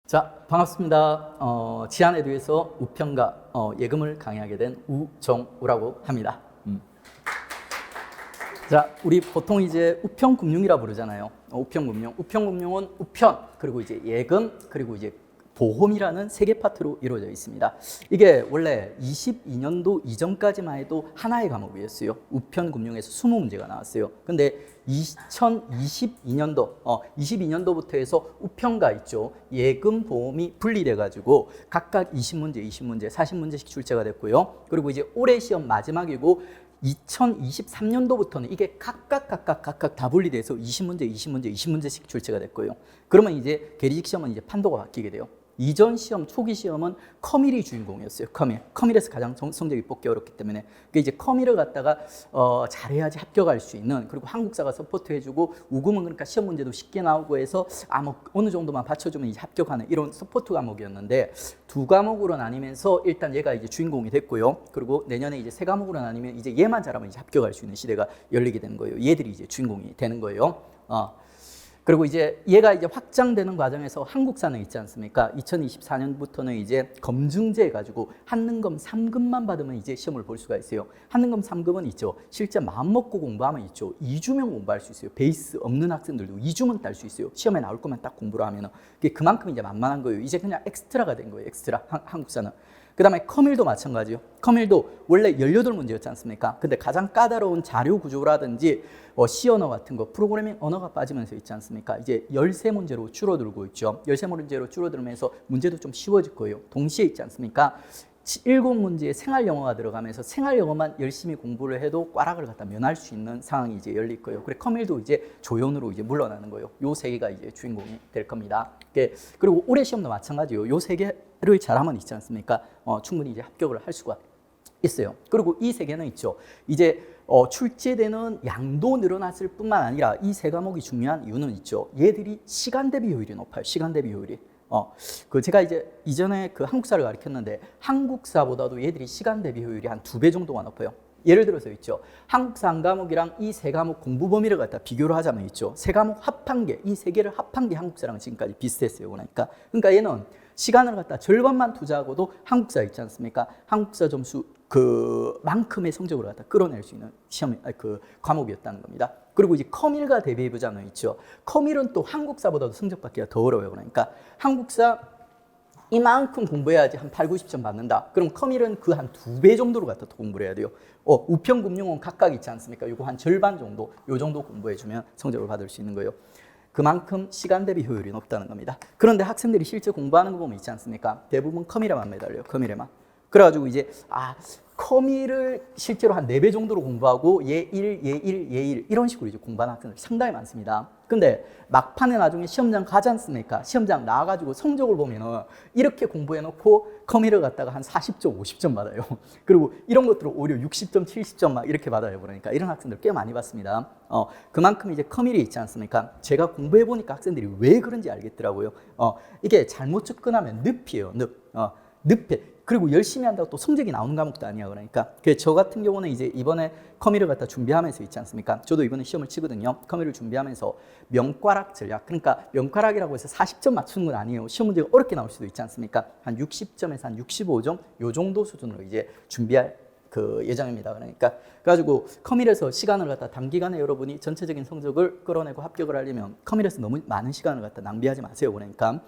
자, 반갑습니다. 지안에듀에서 우편과 예금을 강의하게 된 우정우라고 합니다. 자, 우리 보통 이제 우편금융이라 부르잖아요. 우편금융. 우편금융은 우편, 그리고 이제 예금, 그리고 이제 보험이라는 세 개 파트로 이루어져 있습니다. 이게 원래 22년도 이전까지만 해도 하나의 과목이었어요. 우편금융에서 20문제가 나왔어요. 근데 2022년도, 22년도부터 해서 우편과 있죠. 예금, 보험이 분리돼가지고 각각 20문제, 20문제, 40문제씩 출제가 됐고요. 그리고 이제 올해 시험 마지막이고 2023년도부터는 이게 각각 다 분리돼서 20문제, 20문제, 20문제씩 출제가 됐고요. 그러면 이제 계리직 시험은 이제 판도가 바뀌게 돼요. 이전 시험, 초기 시험은 커밀이 주인공이었어요. 커밀에서 가장 성적이 뽑기 어렵기 때문에 이제 커밀을 갖다가 잘해야지 합격할 수 있는, 그리고 한국사가 서포트해주고, 우금은 그러니까 시험 문제도 쉽게 나오고 해서 뭐 어느 정도만 받쳐주면 이제 합격하는 이런 서포트 과목이었는데, 두 과목으로 나뉘면서 일단 얘가 이제 주인공이 됐고요. 그리고 내년에 이제 세 과목으로 나뉘면 이제 얘만 잘하면 이제 합격할 수 있는 시대가 열리게 되는 거예요. 얘들이 이제 주인공이 되는 거예요. 그리고 이제 얘가 이제 확장되는 과정에서 한국사는 있지 않습니까? 2024년부터는 이제 검증제 가지고 한능검 3급만 받으면 이제 시험을 볼 수가 있어요. 한능검 3급은 있죠. 실제 마음 먹고 공부하면 있죠. 2주면 공부할 수 있어요. 베이스 없는 학생들도 2주면 딸 수 있어요. 시험에 나올 것만 딱 공부를 하면은. 그만큼 이제 만만한 거예요. 이제 그냥 엑스트라가 된 거예요. 엑스트라. 한국사는. 그 다음에 커밀도 마찬가지요. 커밀도 원래 18문제였지 않습니까? 근데 가장 까다로운 자료 구조라든지 C 언어 같은 거, 프로그래밍 언어가 빠지면서 있지 않습니까? 이제 13문제로 줄어들고 있죠. 13문제로 줄어들면서 문제도 좀 쉬워질 거예요. 동시에 있지 않습니까? 7문제에 생활 영어가 들어가면서 생활 영어만 열심히 공부를 해도 꽈락을 갖다 면할 수 있는 상황이 이제 열릴 거예요. 그래 커밀도 이제 조연으로 이제 물러나는 거예요. 요 세 개가 이제 주인공이 될 겁니다. 그리고 올해 시험도 마찬가지요. 요 세 개를 잘하면 있지 않습니까? 충분히 이제 합격을 할 수가 있어요. 그리고 이 세 개는 있죠. 이제 출제되는 양도 늘어났을 뿐만 아니라 이 세 과목이 중요한 이유는 있죠. 얘들이 시간 대비 효율이 높아요. 시간 대비 효율이. 제가 이제 이전에 그 한국사를 가르쳤는데 한국사보다도 얘들이 시간 대비 효율이 한 2배 정도가 높아요. 예를 들어서 있죠. 한국사 한 과목이랑 이 세 과목 공부 범위를 갖다 비교를 하자면 있죠. 세 과목 합한 게, 이 세 개를 합한 게 한국사랑 지금까지 비슷했어요. 그러니까 얘는 시간을 갖다 절반만 투자하고도 한국사 있지 않습니까? 한국사 점수 그만큼의 성적을 갖다 끌어낼 수 있는 과목이었다는 겁니다. 그리고 이제 커밀과 대비해보자면 있죠. 커밀은 또 한국사보다도 성적 받기가 더 어려워요. 그러니까 한국사 이만큼 공부해야지 한 8, 90점 받는다. 그럼 커밀은 그 한 2배 정도로 갖다 더 공부를 해야 돼요. 우편금융은 각각 있지 않습니까? 이거 한 절반 정도, 요 정도 공부해주면 성적을 받을 수 있는 거예요. 그만큼 시간 대비 효율이 높다는 겁니다. 그런데 학생들이 실제 공부하는 거 보면 있지 않습니까? 대부분 커밀에만 매달려요. 커밀에만. 그래가지고 이제 커밀을 실제로 한 4배 정도로 공부하고 얘 1, 얘 1, 얘 1 이런 식으로 이제 공부하는 학생들 상당히 많습니다. 근데 막판에 나중에 시험장 가지 않습니까? 시험장 나와가지고 성적을 보면은 이렇게 공부해놓고 커밀을 갖다가 한 40점, 50점 받아요. 그리고 이런 것들을 오히려 60점, 70점 막 이렇게 받아요. 그러니까 이런 학생들 꽤 많이 봤습니다. 그만큼 이제 커밀이 있지 않습니까? 제가 공부해보니까 학생들이 왜 그런지 알겠더라고요. 이게 잘못 접근하면 늪이에요. 늪에. 그리고 열심히 한다고 또 성적이 나오는 과목도 아니야. 그러니까 저 같은 경우는 이제 이번에 커밀을 갖다 준비하면서 있지 않습니까? 저도 이번에 시험을 치거든요. 커밀을 준비하면서 명과락 전략, 그러니까 명과락이라고 해서 40점 맞추는 건 아니에요. 시험 문제가 어렵게 나올 수도 있지 않습니까? 한 60점에서 한 65점 요 정도 수준으로 이제 준비할 예정입니다. 그러니까 그래가지고 커밀에서 시간을 갖다 단기간에 여러분이 전체적인 성적을 끌어내고 합격을 하려면 커밀에서 너무 많은 시간을 갖다 낭비하지 마세요. 그러니까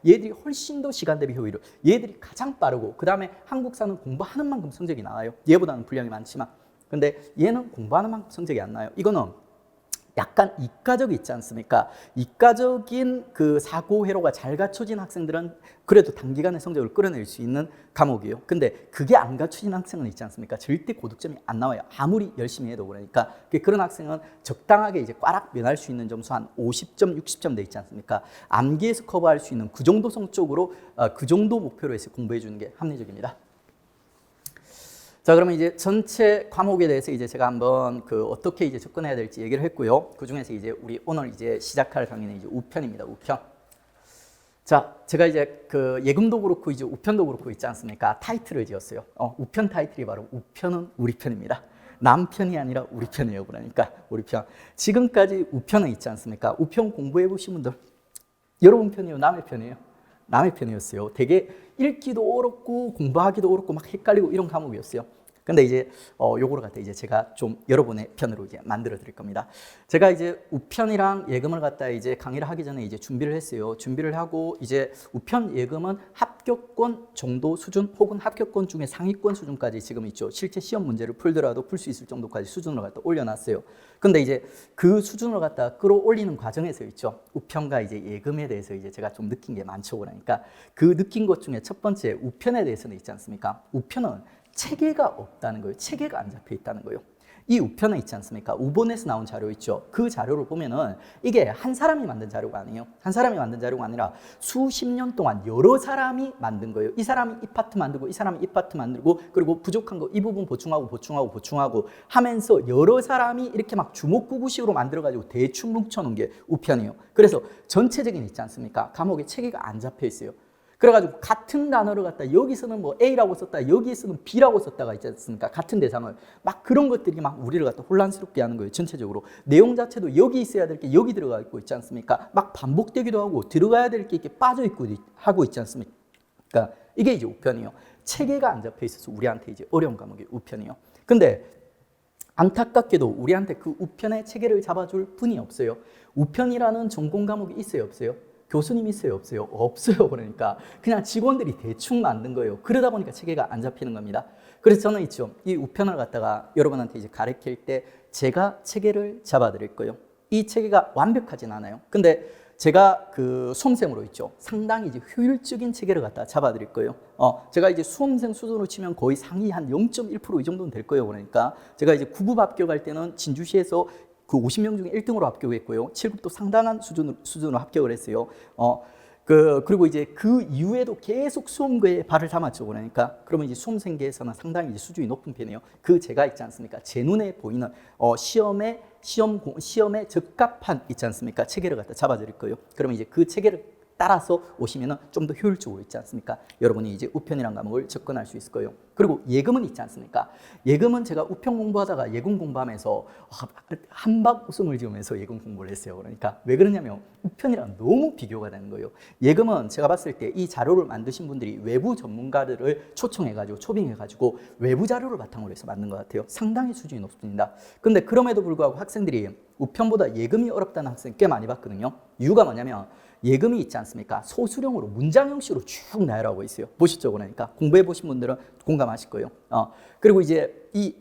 얘들이 훨씬 더 시간 대비 효율을, 얘들이 가장 빠르고, 그 다음에 한국사는 공부하는 만큼 성적이 나와요. 얘보다는 분량이 많지만. 근데 얘는 공부하는 만큼 성적이 안 나요. 이거는 약간 이과적이 있지 않습니까? 이과적인 그 사고 회로가 잘 갖춰진 학생들은 그래도 단기간에 성적을 끌어낼 수 있는 과목이에요. 근데 그게 안 갖춰진 학생은 있지 않습니까? 절대 고득점이 안 나와요. 아무리 열심히 해도. 그러니까 그런 학생은 적당하게 이제 꽈락 면할 수 있는 점수 한 50점, 60점 돼 있지 않습니까? 암기에서 커버할 수 있는 그 정도 성적으로 그 정도 목표로 해서 공부해 주는 게 합리적입니다. 자, 그러면 이제 전체 과목에 대해서 이제 제가 한번 어떻게 이제 접근해야 될지 얘기를 했고요. 그 중에서 이제 우리 오늘 이제 시작할 강의는 이제 우편입니다. 우편. 자, 제가 이제 예금도 그렇고 이제 우편도 그렇고 있지 않습니까? 타이틀을 지었어요. 우편 타이틀이 바로 우편은 우리 편입니다. 남편이 아니라 우리 편이에요. 그러니까 우리 편. 지금까지 우편은 있지 않습니까? 우편 공부해 보신 분들 여러분 편이에요? 남의 편이에요? 남의 편이었어요. 되게 읽기도 어렵고 공부하기도 어렵고 막 헷갈리고 이런 과목이었어요. 근데 이제 요거를 갖다 이제 제가 좀 여러분의 편으로 이제 만들어 드릴 겁니다. 제가 이제 우편이랑 예금을 갖다 이제 강의를 하기 전에 이제 준비를 했어요. 준비를 하고 이제 우편 예금은 합격권 정도 수준 혹은 합격권 중에 상위권 수준까지 지금 있죠. 실제 시험 문제를 풀더라도 풀 수 있을 정도까지 수준으로 갖다 올려놨어요. 근데 이제 그 수준으로 갖다 끌어올리는 과정에서 있죠. 우편과 이제 예금에 대해서 이제 제가 좀 느낀 게 많죠. 그러니까 그 느낀 것 중에 첫 번째 우편에 대해서는 있지 않습니까? 우편은 체계가 없다는 거예요. 체계가 안 잡혀 있다는 거예요. 이 우편에 있지 않습니까? 우본에서 나온 자료 있죠. 그 자료를 보면은 이게 한 사람이 만든 자료가 아니에요. 한 사람이 만든 자료가 아니라 수십 년 동안 여러 사람이 만든 거예요. 이 사람이 이 파트 만들고 이 사람이 이 파트 만들고 그리고 부족한 거 이 부분 보충하고 하면서 여러 사람이 이렇게 막 주먹구구식으로 만들어가지고 대충 뭉쳐놓은 게 우편이에요. 그래서 전체적인 있지 않습니까? 과목의 체계가 안 잡혀 있어요. 그래가지고 같은 단어를 갖다 여기서는 뭐 A라고 썼다, 여기에서는 B라고 썼다가 있지 않습니까? 같은 대상을 막 그런 것들이 막 우리를 갖다 혼란스럽게 하는 거예요. 전체적으로 내용 자체도 여기 있어야 될 게 여기 들어가 있고 있지 않습니까? 막 반복되기도 하고 들어가야 될 게 이렇게 빠져 있고 하고 있지 않습니까? 그러니까 이게 이제 우편이에요. 체계가 안 잡혀 있어서 우리한테 이제 어려운 과목이 우편이에요. 근데 안타깝게도 우리한테 그 우편의 체계를 잡아줄 분이 없어요. 우편이라는 전공 과목이 있어요, 없어요? 교수님 있어요, 없어요? 없어요. 그러니까 그냥 직원들이 대충 만든 거예요. 그러다 보니까 체계가 안 잡히는 겁니다. 그래서 저는 있죠, 이 우편을 갖다가 여러분한테 이제 가르칠 때 제가 체계를 잡아 드릴 거예요. 이 체계가 완벽하진 않아요. 근데 제가 그 수험생으로 있죠, 상당히 이제 효율적인 체계를 갖다 잡아 드릴 거예요. 제가 이제 수험생 수준으로 치면 거의 상위 한 0.1% 이 정도는 될 거예요. 그러니까 제가 이제 9급 합격할 때는 진주시에서 그 50명 중에 1등으로 합격했고요. 7급도 상당한 수준으로 합격을 했어요. 그리고 이제 그 이후에도 계속 수험계에 발을 담았죠. 그러니까 그러면 이제 수험생계에서는 상당히 이제 수준이 높은 편이에요. 그 제가 있지 않습니까? 제 눈에 보이는 시험에 적합한 있지 않습니까? 체계를 갖다 잡아드릴 거예요. 그러면 이제 그 체계를 따라서 오시면은 좀 더 효율적으로 있지 않습니까? 여러분이 이제 우편이라는 과목을 접근할 수 있을 거예요. 그리고 예금은 있지 않습니까? 예금은 제가 우편 공부하다가 예금 공부하면서 한박 웃음을 지으면서 예금 공부를 했어요. 그러니까 왜 그러냐면 우편이랑 너무 비교가 되는 거예요. 예금은 제가 봤을 때 이 자료를 만드신 분들이 외부 전문가들을 초청해가지고 초빙해가지고 외부 자료를 바탕으로 해서 만든 것 같아요. 상당히 수준이 높습니다. 근데 그럼에도 불구하고 학생들이 우편보다 예금이 어렵다는 학생 꽤 많이 봤거든요. 이유가 뭐냐면 예금이 있지 않습니까? 소수령으로 문장 형식으로 쭉 나열하고 있어요. 보시죠. 그러니까 공부해 보신 분들은 공감하실 거예요. 그리고 이제 이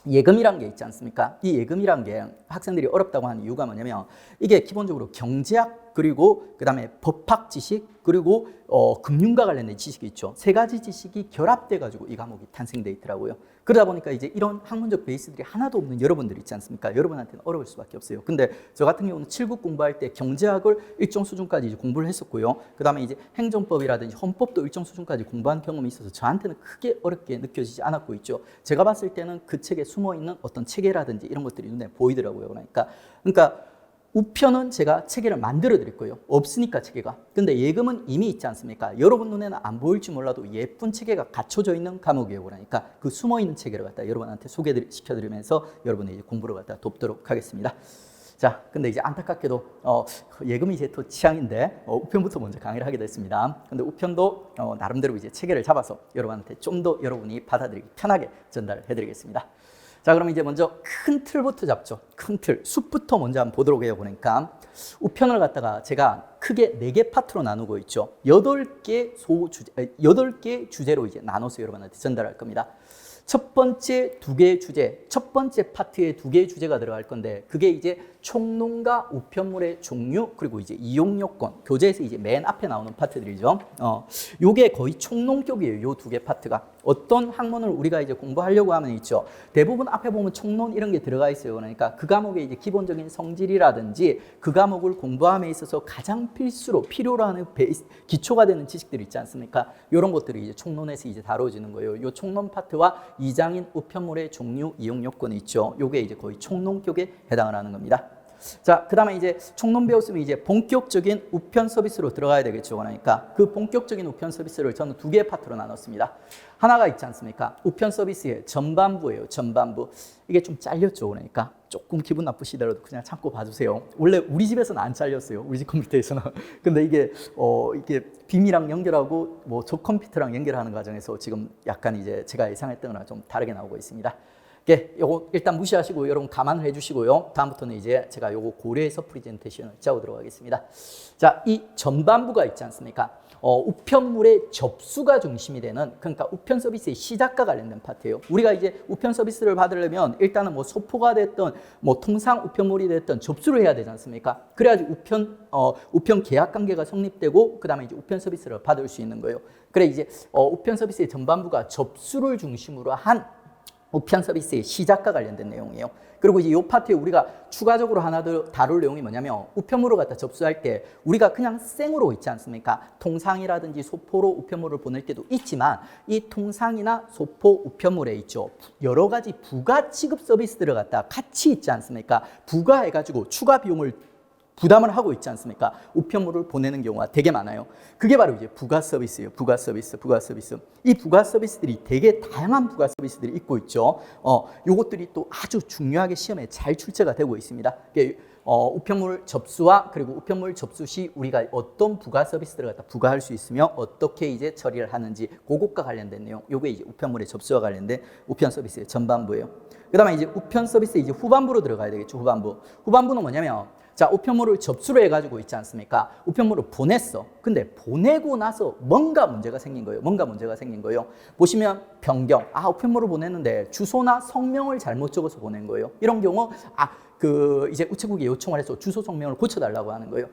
예금이란 게 있지 않습니까? 이 예금이란 게 학생들이 어렵다고 하는 이유가 뭐냐면 이게 기본적으로 경제학 그리고 그다음에 법학 지식 그리고 금융과 관련된 지식이 있죠. 세 가지 지식이 결합돼 가지고 이 과목이 탄생돼 있더라고요. 그러다 보니까 이제 이런 학문적 베이스들이 하나도 없는 여러분들 있지 않습니까? 여러분한테는 어려울 수밖에 없어요. 근데 저 같은 경우는 7급 공부할 때 경제학을 일정 수준까지 이제 공부를 했었고요. 그다음에 이제 행정법이라든지 헌법도 일정 수준까지 공부한 경험이 있어서 저한테는 크게 어렵게 느껴지지 않았고 있죠. 제가 봤을 때는 그 책에 숨어 있는 어떤 체계라든지 이런 것들이 눈에 보이더라고요. 그러니까 우편은 제가 체계를 만들어 드릴 거예요. 없으니까 체계가. 근데 예금은 이미 있지 않습니까? 여러분 눈에는 안 보일지 몰라도 예쁜 체계가 갖춰져 있는 과목이에요. 그러니까 그 숨어 있는 체계를 갖다 여러분한테 소개시켜 드리면서 여러분의 공부를 갖다 돕도록 하겠습니다. 자, 근데 이제 안타깝게도 예금이 제 또 취향인데 우편부터 먼저 강의를 하게 됐습니다. 근데 우편도 나름대로 이제 체계를 잡아서 여러분한테 좀 더 여러분이 받아들이기 편하게 전달해 드리겠습니다. 자, 그럼 이제 먼저 큰 틀부터 잡죠. 큰 틀, 숲부터 먼저 한번 보도록 해요. 그러니까 우편을 갖다가 제가 크게 4개 파트로 나누고 있죠. 8개 주제로 이제 나눠서 여러분한테 전달할 겁니다. 첫 번째 2개의 주제, 첫 번째 파트에 2개의 주제가 들어갈 건데 그게 이제 총론과 우편물의 종류 그리고 이제 이용 요건, 교재에서 이제 맨 앞에 나오는 파트들이죠. 요게 거의 총론격이에요. 요 2개 파트가. 어떤 학문을 우리가 이제 공부하려고 하면 있죠. 대부분 앞에 보면 총론 이런 게 들어가 있어요. 그러니까 그 과목의 이제 기본적인 성질이라든지 그 과목을 공부함에 있어서 가장 필요로 하는 기초가 되는 지식들이 있지 않습니까? 이런 것들이 이제 총론에서 이제 다뤄지는 거예요. 요 총론 파트와 이장인 우편물의 종류, 이용 요건이 있죠. 요게 이제 거의 총론격에 해당을 하는 겁니다. 자, 그 다음에 이제 총론 배웠으면 이제 본격적인 우편 서비스로 들어가야 되겠죠. 그러니까 그 본격적인 우편 서비스를 저는 2개의 파트로 나눴습니다. 하나가 있지 않습니까? 우편 서비스의 전반부예요. 전반부. 이게 좀 잘렸죠. 그러니까 조금 기분 나쁘시더라도 그냥 참고 봐주세요. 원래 우리 집에서는 안 잘렸어요. 우리 집 컴퓨터에서는. 근데 이게 빔이랑 연결하고 뭐 저 컴퓨터랑 연결하는 과정에서 지금 약간 이제 제가 예상했던 거랑 좀 다르게 나오고 있습니다. 예, 요거 일단 무시하시고 여러분 감안을 해주시고요. 다음부터는 이제 제가 요거 고려해서 프레젠테이션을 짜오도록 하겠습니다. 자, 이 전반부가 있지 않습니까? 우편물의 접수가 중심이 되는, 그러니까 우편 서비스의 시작과 관련된 파트예요. 우리가 이제 우편 서비스를 받으려면 일단은 뭐 소포가 됐든 뭐 통상 우편물이 됐든 접수를 해야 되지 않습니까? 그래야지 우편 계약 관계가 성립되고 그다음에 이제 우편 서비스를 받을 수 있는 거예요. 그래 이제 우편 서비스의 전반부가 접수를 중심으로 한 우편 서비스의 시작과 관련된 내용이에요. 그리고 이제 이 파트에 우리가 추가적으로 하나 더 다룰 내용이 뭐냐면 우편물을 갖다 접수할 때 우리가 그냥 생으로 있지 않습니까? 통상이라든지 소포로 우편물을 보낼 때도 있지만 이 통상이나 소포 우편물에 있죠. 여러 가지 부가 취급 서비스들을 갖다 같이 있지 않습니까? 부가해가지고 추가 비용을 부담을 하고 있지 않습니까? 우편물을 보내는 경우가 되게 많아요. 그게 바로 이제 부가 서비스예요. 부가 서비스. 이 부가 서비스들이 되게 다양한 부가 서비스들이 있고 있죠. 요것들이 또 아주 중요하게 시험에 잘 출제가 되고 있습니다. 우편물 접수와 그리고 우편물 접수 시 우리가 어떤 부가 서비스들을 갖다 부과할 수 있으며 어떻게 이제 처리를 하는지 그것과 관련된 내용. 요게 이제 우편물의 접수와 관련된 우편 서비스의 전반부예요. 그다음에 이제 우편 서비스 이제 후반부로 들어가야 되겠죠. 후반부는 뭐냐면 자, 우편물을 접수를 해가지고 있지 않습니까? 우편물을 보냈어. 근데 보내고 나서 뭔가 문제가 생긴 거예요. 보시면 변경. 우편물을 보냈는데 주소나 성명을 잘못 적어서 보낸 거예요. 이런 경우, 이제 우체국에 요청을 해서 주소 성명을 고쳐달라고 하는 거예요.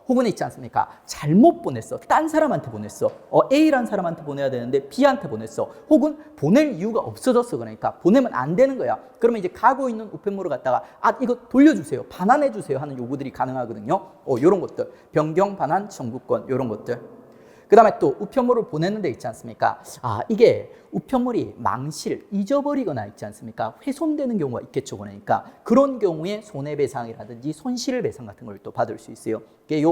혹은 있지 않습니까? 잘못 보냈어. 딴 사람한테 보냈어. A라는 사람한테 보내야 되는데 B한테 보냈어. 혹은 보낼 이유가 없어졌어. 그러니까 보내면 안 되는 거야. 그러면 이제 가고 있는 우편물을 갖다가 이거 돌려주세요. 반환해주세요 하는 요구들이 가능하거든요. 요런 것들. 변경, 반환, 청구권 요런 것들. 그 다음에 또 우편물을 보냈는데 있지 않습니까? 이게 우편물이 망실, 잊어버리거나 있지 않습니까? 훼손되는 경우가 있겠죠. 그러니까 그런 경우에 손해배상이라든지 손실배상 같은 걸 또 받을 수 있어요. 이게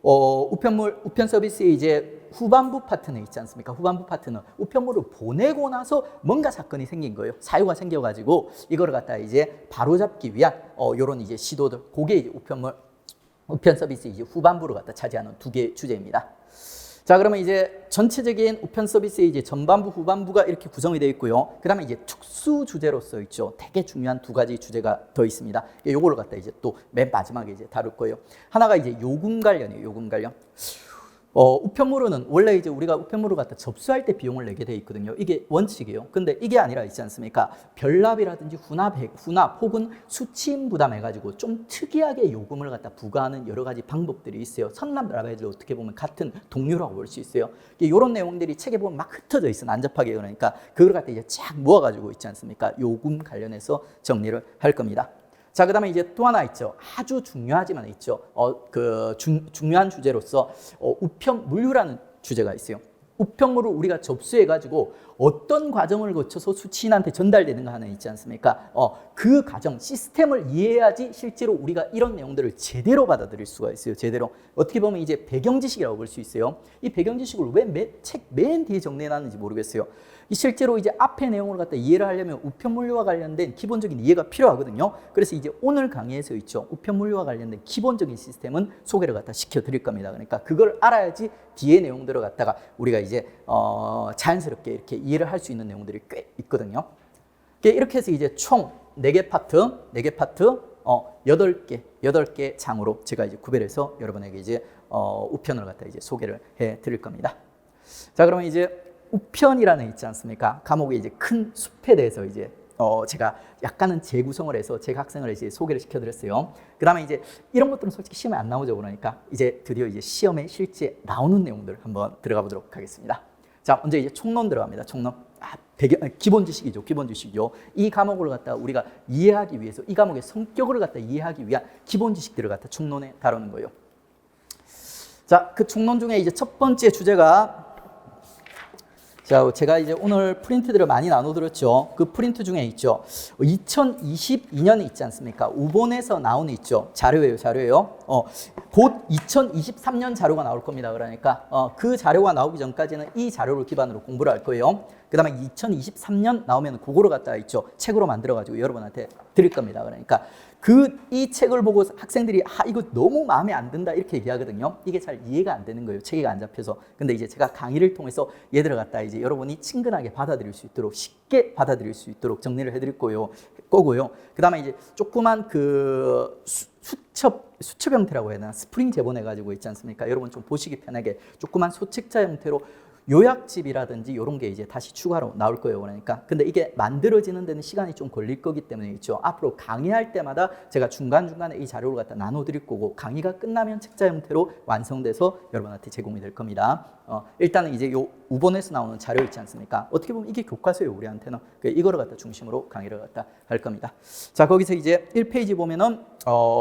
우편 서비스의 이제 후반부 파트는 있지 않습니까? 후반부 파트는 우편물을 보내고 나서 뭔가 사건이 생긴 거예요. 사유가 생겨가지고 이거를 갖다 이제 바로잡기 위한 요런 이제 시도들. 그게 이제 우편 서비스 이제 후반부를 갖다 차지하는 두 개의 주제입니다. 자, 그러면 이제 전체적인 우편 서비스의 이제 전반부, 후반부가 이렇게 구성이 되어 있고요. 그 다음에 이제 특수 주제로서 있죠. 되게 중요한 두 가지 주제가 더 있습니다. 요거를 갖다 이제 또 맨 마지막에 이제 다룰 거예요. 하나가 이제 요금 관련이에요. 요금 관련. 우편물은 원래 이제 우리가 우편물을 갖다 접수할 때 비용을 내게 돼 있거든요. 이게 원칙이에요. 근데 이게 아니라 있지 않습니까? 별납이라든지 훈납 혹은 수취임 부담해가지고 좀 특이하게 요금을 갖다 부과하는 여러 가지 방법들이 있어요. 선납라벨도 어떻게 보면 같은 동류라고 볼 수 있어요. 이런 내용들이 책에 보면 막 흩어져 있어. 난잡하게. 그러니까 그걸 갖다 이제 쫙 모아가지고 있지 않습니까? 요금 관련해서 정리를 할 겁니다. 자, 그 다음에 이제 또 하나 있죠. 아주 중요하지만 있죠. 중요한 주제로서 우편 물류라는 주제가 있어요. 우편물을 우리가 접수해가지고 어떤 과정을 거쳐서 수취인한테 전달되는가 하는 있지 않습니까? 그 과정, 시스템을 이해해야지 실제로 우리가 이런 내용들을 제대로 받아들일 수가 있어요. 제대로. 어떻게 보면 이제 배경지식이라고 볼 수 있어요. 이 배경지식을 왜 책 맨 뒤에 정리해놨는지 모르겠어요. 실제로 이제 앞의 내용을 갖다 이해를 하려면 우편물류와 관련된 기본적인 이해가 필요하거든요. 그래서 이제 오늘 강의에서 있죠. 우편물류와 관련된 기본적인 시스템은 소개를 갖다 시켜드릴 겁니다. 그러니까 그걸 알아야지 뒤에 내용들을 갖다가 우리가 이제 자연스럽게 이렇게 이해를 할 수 있는 내용들이 꽤 있거든요. 이렇게 해서 이제 총 4개 파트, 8개 장으로 제가 이제 구별해서 여러분에게 이제 우편을 갖다 이제 소개를 해 드릴 겁니다. 자, 그러면 이제 우편이라는 있지 않습니까? 과목의 이제 큰 숲에 대해서 이제 제가 약간은 재구성을 해서 제 학생을 이제 소개를 시켜드렸어요. 그 다음에 이제 이런 것들은 솔직히 시험에 안 나오죠. 그러니까 이제 드디어 이제 시험에 실제 나오는 내용들 한번 들어가 보도록 하겠습니다. 자, 먼저 이제 총론 들어갑니다. 총론. 기본 지식이죠. 이 과목을 갖다 우리가 이해하기 위해서 이 과목의 성격을 갖다 이해하기 위한 기본 지식들을 갖다 총론에 다루는 거예요. 자, 그 총론 중에 이제 첫 번째 주제가 자, 제가 이제 오늘 프린트들을 많이 나눠드렸죠. 그 프린트 중에 있죠. 2022년에 있지 않습니까? 우본에서 나온 있죠. 자료예요, 자료예요. 곧 2023년 자료가 나올 겁니다. 그러니까 그 자료가 나오기 전까지는 이 자료를 기반으로 공부를 할 거예요. 그 다음에 2023년 나오면 그거를 갖다 있죠. 책으로 만들어가지고 여러분한테 드릴 겁니다. 그러니까 이 책을 보고 학생들이 이거 너무 마음에 안 든다 이렇게 얘기하거든요. 이게 잘 이해가 안 되는 거예요. 체계가 안 잡혀서. 근데 이제 제가 강의를 통해서 얘들을 갖다 이제 여러분이 친근하게 받아들일 수 있도록 쉽게 받아들일 수 있도록 정리를 해드릴 거고요. 그 다음에 이제 조그만 그 수첩 형태라고 해야 되나? 스프링 제본해가지고 있지 않습니까? 여러분 좀 보시기 편하게 조그만 소책자 형태로 요약집이라든지 이런 게 이제 다시 추가로 나올 거예요. 그러니까 근데 이게 만들어지는 데는 시간이 좀 걸릴 거기 때문에 있죠. 앞으로 강의할 때마다 제가 중간중간에 이 자료를 갖다 나눠 드릴 거고 강의가 끝나면 책자 형태로 완성돼서 여러분한테 제공이 될 겁니다. 일단은 이제 요 우본에서 나오는 자료 있지 않습니까? 어떻게 보면 이게 교과서예요, 우리한테는. 이거를 갖다 중심으로 강의를 갖다 할 겁니다. 자, 거기서 이제 1페이지 보면은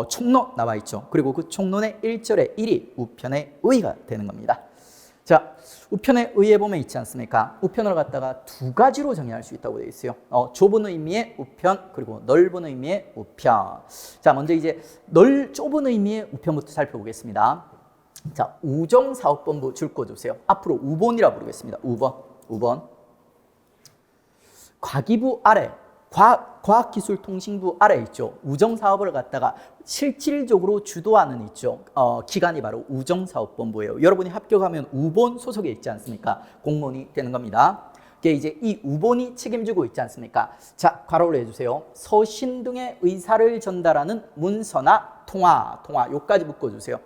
총론 나와 있죠. 그리고 그 총론의 1절의 1이 우편의 의의가 되는 겁니다. 자, 우편의 의의에 보면 있지 않습니까? 우편을 갖다가 두 가지로 정의할 수 있다고 되어 있어요. 좁은 의미의 우편, 그리고 넓은 의미의 우편. 자, 먼저 이제 좁은 의미의 우편부터 살펴보겠습니다. 자, 우정사업본부 줄 거 주세요. 앞으로 우본이라 부르겠습니다. 우본. 과기부 아래, 과학기술통신부 아래 있죠. 우정사업을 갖다가 실질적으로 주도하는 있죠. 기관이 바로 우정사업본부예요. 여러분이 합격하면 우본 소속에 있지 않습니까? 공무원이 되는 겁니다. 이게 이제 이 우본이 책임지고 있지 않습니까? 자, 괄호를 해주세요. 서신 등의 의사를 전달하는 문서나 통화 요까지 묶어주세요.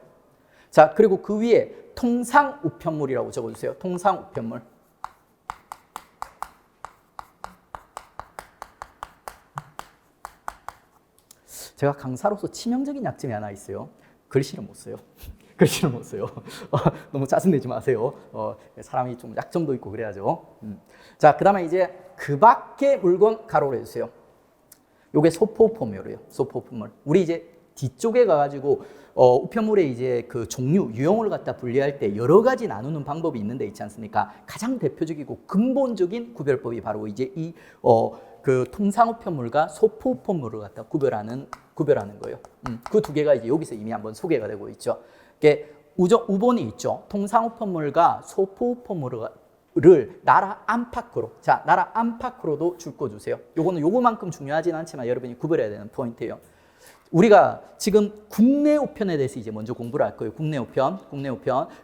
자, 그리고 그 위에 통상우편물이라고 적어주세요. 통상우편물. 제가 강사로서 치명적인 약점이 하나 있어요. 글씨를 못 써요. 글씨를 못 써요. 너무 짜증내지 마세요. 사람이 좀 약점도 있고 그래야죠. 자, 그 다음에 이제 그 밖의 물건 가로를 해주세요. 요게 소포품이에요. 소포품물. 우리 이제 뒤쪽에 가가지고 우편물의 이제 그 종류, 유형을 갖다 분리할 때 여러 가지 나누는 방법이 있는데 있지 않습니까? 가장 대표적이고 근본적인 구별법이 바로 이제 그 통상우편물과 소포우편물을 갖다 구별하는 거예요. 그 두 개가 이제 여기서 이미 한번 소개가 되고 있죠. 이게 우본이 있죠. 통상우편물과 소포우편물을 나라 안팎으로, 자, 나라 안팎으로도 줄 거 주세요. 요거만큼 중요하진 않지만 여러분이 구별해야 되는 포인트예요. 우리가 지금 국내 우편에 대해서 이제 먼저 공부를 할 거예요. 국내 우편.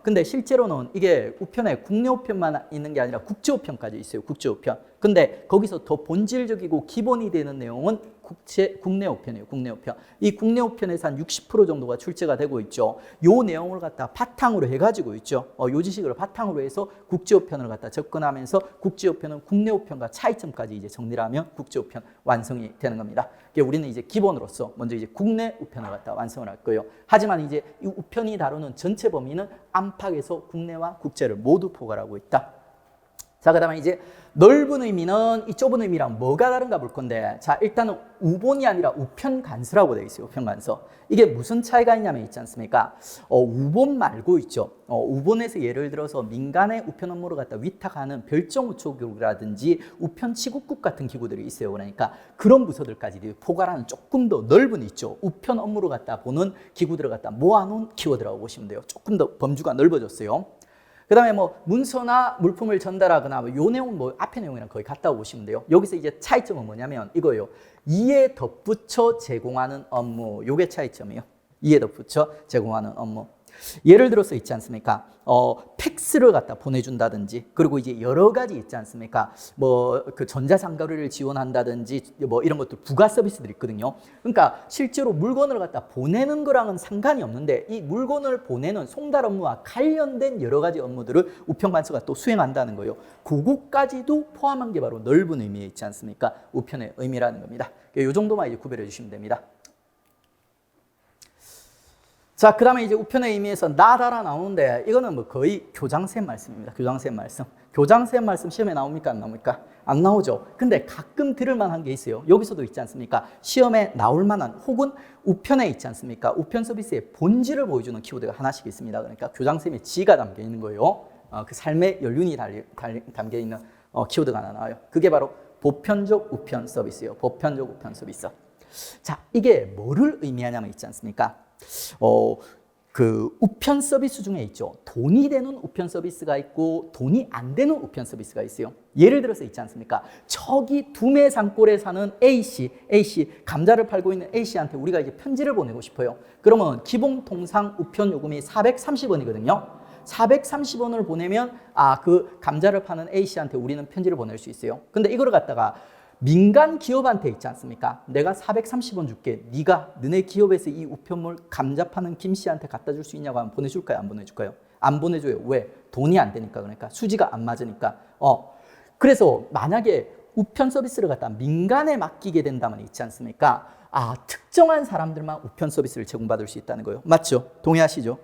근데 실제로는 이게 우편에 국내 우편만 있는 게 아니라 국제 우편까지 있어요. 국제 우편. 근데 거기서 더 본질적이고 기본이 되는 내용은 국내 우편이에요. 국내 우편. 이 국내 우편에서 한 60% 정도가 출제가 되고 있죠. 요 내용을 갖다 바탕으로 해가지고 있죠. 요 지식을 바탕으로 해서 국제 우편을 갖다 접근하면서 국제 우편은 국내 우편과 차이점까지 이제 정리를 하면 국제 우편 완성이 되는 겁니다. 우리는 이제 기본으로서 먼저 이제 국내 우편을 갖다 완성을 할 거예요. 하지만 이제 이 우편이 다루는 전체 범위는 안팎에서 국내와 국제를 모두 포괄하고 있다. 자, 그 다음에 이제 넓은 의미는 이 좁은 의미랑 뭐가 다른가 볼 건데, 자, 일단은 우본이 아니라 우편간서라고 되어 있어요. 우편간서. 이게 무슨 차이가 있냐면 있지 않습니까? 우본 말고 있죠. 우본에서 예를 들어서 민간의 우편 업무를 갖다 위탁하는 별정우초국이라든지 우편치국국 같은 기구들이 있어요. 그러니까 그런 부서들까지 포괄하는 조금 더 넓은 있죠. 우편 업무를 갖다 보는 기구들을 갖다 모아놓은 키워드라고 보시면 돼요. 조금 더 범주가 넓어졌어요. 그 다음에 뭐 문서나 물품을 전달하거나 요 내용은 뭐 앞에 내용이랑 거의 같다고 보시면 돼요. 여기서 이제 차이점은 뭐냐면 이거예요. 이에 덧붙여 제공하는 업무. 요게 차이점이에요. 이에 덧붙여 제공하는 업무. 예를 들어서 있지 않습니까? 팩스를 갖다 보내준다든지, 그리고 이제 여러 가지 있지 않습니까? 뭐 그 전자상거래를 지원한다든지 뭐 이런 것들 부가 서비스들이 있거든요. 그러니까 실제로 물건을 갖다 보내는 거랑은 상관이 없는데 이 물건을 보내는 송달 업무와 관련된 여러 가지 업무들을 우편관서가 또 수행한다는 거예요. 그것까지도 포함한 게 바로 넓은 의미에 있지 않습니까? 우편의 의미라는 겁니다. 이 정도만 이제 구별해 주시면 됩니다. 자, 그 다음에 이제 우편의 의미에서 나다라 나오는데 이거는 뭐 거의 교장쌤 말씀입니다. 교장쌤 말씀. 교장쌤 말씀 시험에 나옵니까? 안 나옵니까? 안 나오죠. 근데 가끔 들을 만한 게 있어요. 여기서도 있지 않습니까? 시험에 나올 만한 혹은 우편에 있지 않습니까? 우편 서비스의 본질을 보여주는 키워드가 하나씩 있습니다. 그러니까 교장쌤의 지가 담겨 있는 거예요. 그 삶의 연륜이 담겨 있는 키워드가 하나 나와요. 그게 바로 보편적 우편 서비스예요. 보편적 우편 서비스. 자, 이게 뭐를 의미하냐면 있지 않습니까? 그 우편 서비스 중에 있죠. 돈이 되는 우편 서비스가 있고 돈이 안 되는 우편 서비스가 있어요. 예를 들어서 있지 않습니까? 저기 두메 산골에 사는 A씨 감자를 팔고 있는 A씨한테 우리가 이제 편지를 보내고 싶어요. 그러면 기본 통상 우편 요금이 430원이거든요. 430원을 보내면 그 감자를 파는 A씨한테 우리는 편지를 보낼 수 있어요. 근데 이거를 갖다가 민간 기업한테 있지 않습니까? 내가 430원 줄게. 너네 기업에서 이 우편물 감자 파는 김 씨한테 갖다 줄 수 있냐고 하면 보내줄까요? 안 보내줄까요? 안 보내줘요. 왜? 돈이 안 되니까. 그러니까 수지가 안 맞으니까. 그래서 만약에 우편 서비스를 갖다 민간에 맡기게 된다면 있지 않습니까? 특정한 사람들만 우편 서비스를 제공받을 수 있다는 거예요. 맞죠? 동의하시죠?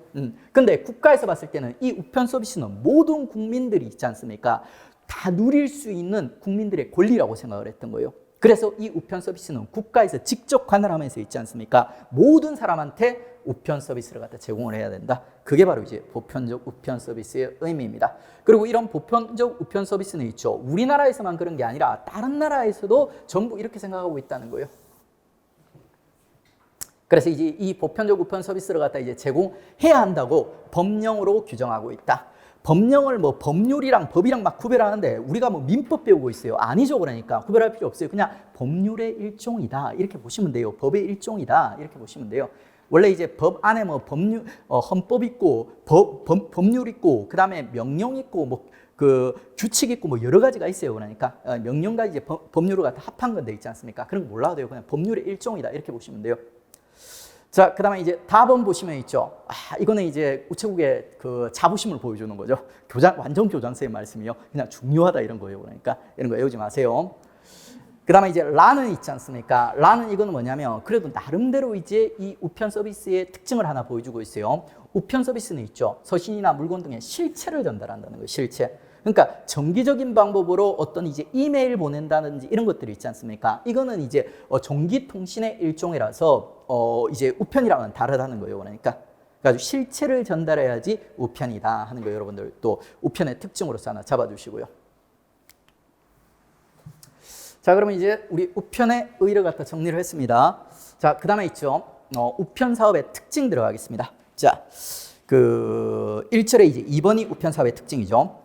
근데 국가에서 봤을 때는 이 우편 서비스는 모든 국민들이 있지 않습니까? 다 누릴 수 있는 국민들의 권리라고 생각을 했던 거예요. 그래서 이 우편 서비스는 국가에서 직접 관할하면서 있지 않습니까? 모든 사람한테 우편 서비스를 갖다 제공을 해야 된다. 그게 바로 이제 보편적 우편 서비스의 의미입니다. 그리고 이런 보편적 우편 서비스는 있죠. 우리나라에서만 그런 게 아니라 다른 나라에서도 전부 이렇게 생각하고 있다는 거예요. 그래서 이제 이 보편적 우편 서비스를 갖다 이제 제공해야 한다고 법령으로 규정하고 있다. 법령을 법률이랑 법이랑 막 구별하는데 우리가 민법 배우고 있어요. 아니죠. 그러니까 구별할 필요 없어요. 그냥 법률의 일종이다. 이렇게 보시면 돼요. 법의 일종이다. 이렇게 보시면 돼요. 원래 이제 법 안에 법률, 헌법 있고 법률 있고 그다음에 명령 있고 그 규칙 있고 여러 가지가 있어요. 그러니까 명령과 이제 법률을 갖다 합한 건데 있지 않습니까? 그런 거 몰라도 돼요. 그냥 법률의 일종이다. 이렇게 보시면 돼요. 자, 그 다음에 이제 답은 보시면 있죠. 이거는 이제 우체국의 그 자부심을 보여주는 거죠. 완전 교장선생님 말씀이요. 그냥 중요하다 이런 거예요. 그러니까 이런 거 외우지 마세요. 그 다음에 이제 라는 있지 않습니까? 라는 이거는 뭐냐면 그래도 나름대로 이제 이 우편 서비스의 특징을 하나 보여주고 있어요. 우편 서비스는 있죠. 서신이나 물건 등의 실체를 전달한다는 거예요. 실체. 그러니까 정기적인 방법으로 어떤 이제 이메일 보낸다든지 이런 것들이 있지 않습니까? 이거는 이제 전기통신의 일종이라서 이제 우편이랑은 다르다는 거예요. 그러니까 실체를 전달해야지 우편이다 하는 거예요. 여러분들 또 우편의 특징으로서 하나 잡아주시고요. 자, 그러면 이제 우리 우편의 의의를 갖다 정리를 했습니다. 자, 그 다음에 있죠. 우편 사업의 특징 들어가겠습니다. 자, 그 1절에 이제 2번이 우편 사업의 특징이죠.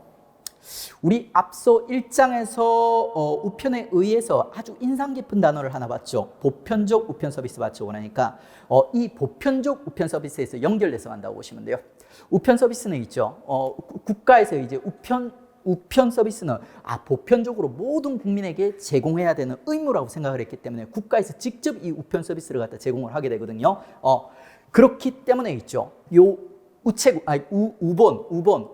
우리 앞서 1장에서 우편에 의해서 아주 인상 깊은 단어를 하나 봤죠. 보편적 우편 서비스 봤죠. 그러니까 이 보편적 우편 서비스에서 연결돼서 간다고 보시면 돼요. 우편 서비스는 있죠. 국가에서 이제 우편 서비스는 보편적으로 모든 국민에게 제공해야 되는 의무라고 생각을 했기 때문에 국가에서 직접 이 우편 서비스를 갖다 제공을 하게 되거든요. 그렇기 때문에 있죠. 요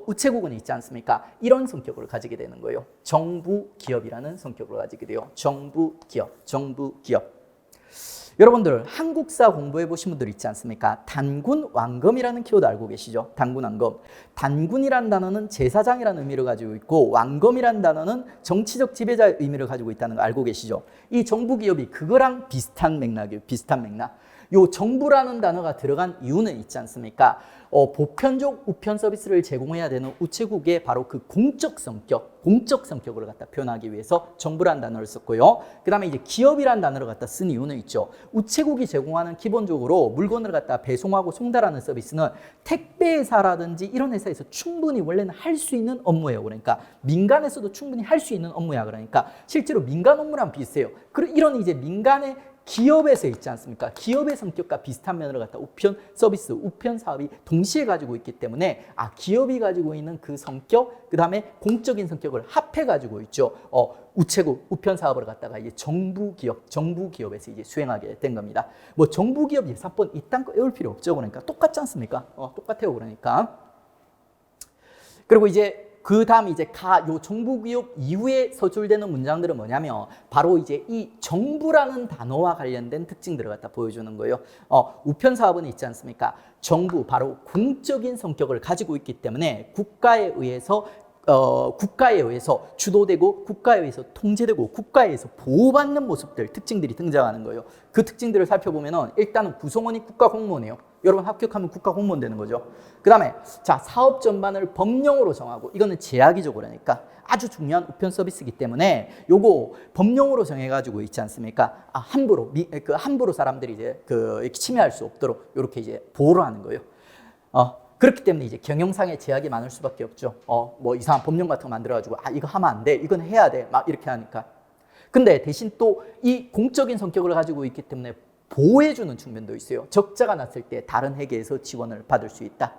우체국은 있지 않습니까? 이런 성격을 가지게 되는 거예요. 정부 기업이라는 성격을 가지게 돼요. 정부 기업. 여러분들 한국사 공부해 보신 분들 있지 않습니까? 단군 왕검이라는 키워드 알고 계시죠? 단군 왕검. 단군이란 단어는 제사장이라는 의미를 가지고 있고 왕검이란 단어는 정치적 지배자의 의미를 가지고 있다는 거 알고 계시죠? 이 정부 기업이 그거랑 비슷한 맥락이에요. 비슷한 맥락. 요 정부라는 단어가 들어간 이유는 있지 않습니까? 보편적 우편 서비스를 제공해야 되는 우체국의 바로 그 공적 성격을 갖다 표현하기 위해서 정부라는 단어를 썼고요. 그 다음에 이제 기업이라는 단어를 갖다 쓴 이유는 있죠. 우체국이 제공하는 기본적으로 물건을 갖다 배송하고 송달하는 서비스는 택배회사라든지 이런 회사에서 충분히 원래는 할 수 있는 업무예요. 그러니까 민간에서도 충분히 할 수 있는 업무야. 그러니까 실제로 민간 업무랑 비슷해요. 그리고 이런 이제 민간의 기업에서 있지 않습니까? 기업의 성격과 비슷한 면을 갖다 우편 서비스, 우편 사업이 동시에 가지고 있기 때문에 기업이 가지고 있는 그 성격, 그 다음에 공적인 성격을 합해 가지고 있죠. 우체국, 우편 사업을 갖다가 이제 정부 기업에서 이제 수행하게 된 겁니다. 정부 기업 예사법 이딴 거 외울 필요 없죠. 그러니까 똑같지 않습니까? 똑같아요. 그러니까. 그리고 이제 그 다음 이제 요 정부기업 이후에 서술되는 문장들은 뭐냐면 바로 이제 이 정부라는 단어와 관련된 특징들을 갖다 보여주는 거예요. 우편 사업은 있지 않습니까? 정부, 바로 공적인 성격을 가지고 있기 때문에 국가에 의해서 주도되고 국가에 의해서 통제되고 국가에 의해서 보호받는 모습들, 특징들이 등장하는 거예요. 그 특징들을 살펴보면 일단은 구성원이 국가 공무원이에요. 여러분 합격하면 국가 공무원 되는 거죠. 그 다음에 자, 사업 전반을 법령으로 정하고, 이거는 제약이죠. 그러니까 아주 중요한 우편 서비스이기 때문에 요거 법령으로 정해가지고 있지 않습니까? 함부로 사람들이 이제 침해할 수 없도록 이렇게 이제 보호를 하는 거예요. 그렇기 때문에 이제 경영상의 제약이 많을 수밖에 없죠. 뭐 이상한 법령 같은 거 만들어가지고 이거 하면 안 돼, 이건 해야 돼, 막 이렇게 하니까. 근데 대신 또 이 공적인 성격을 가지고 있기 때문에 보호해주는 측면도 있어요. 적자가 났을 때 다른 회계에서 지원을 받을 수 있다.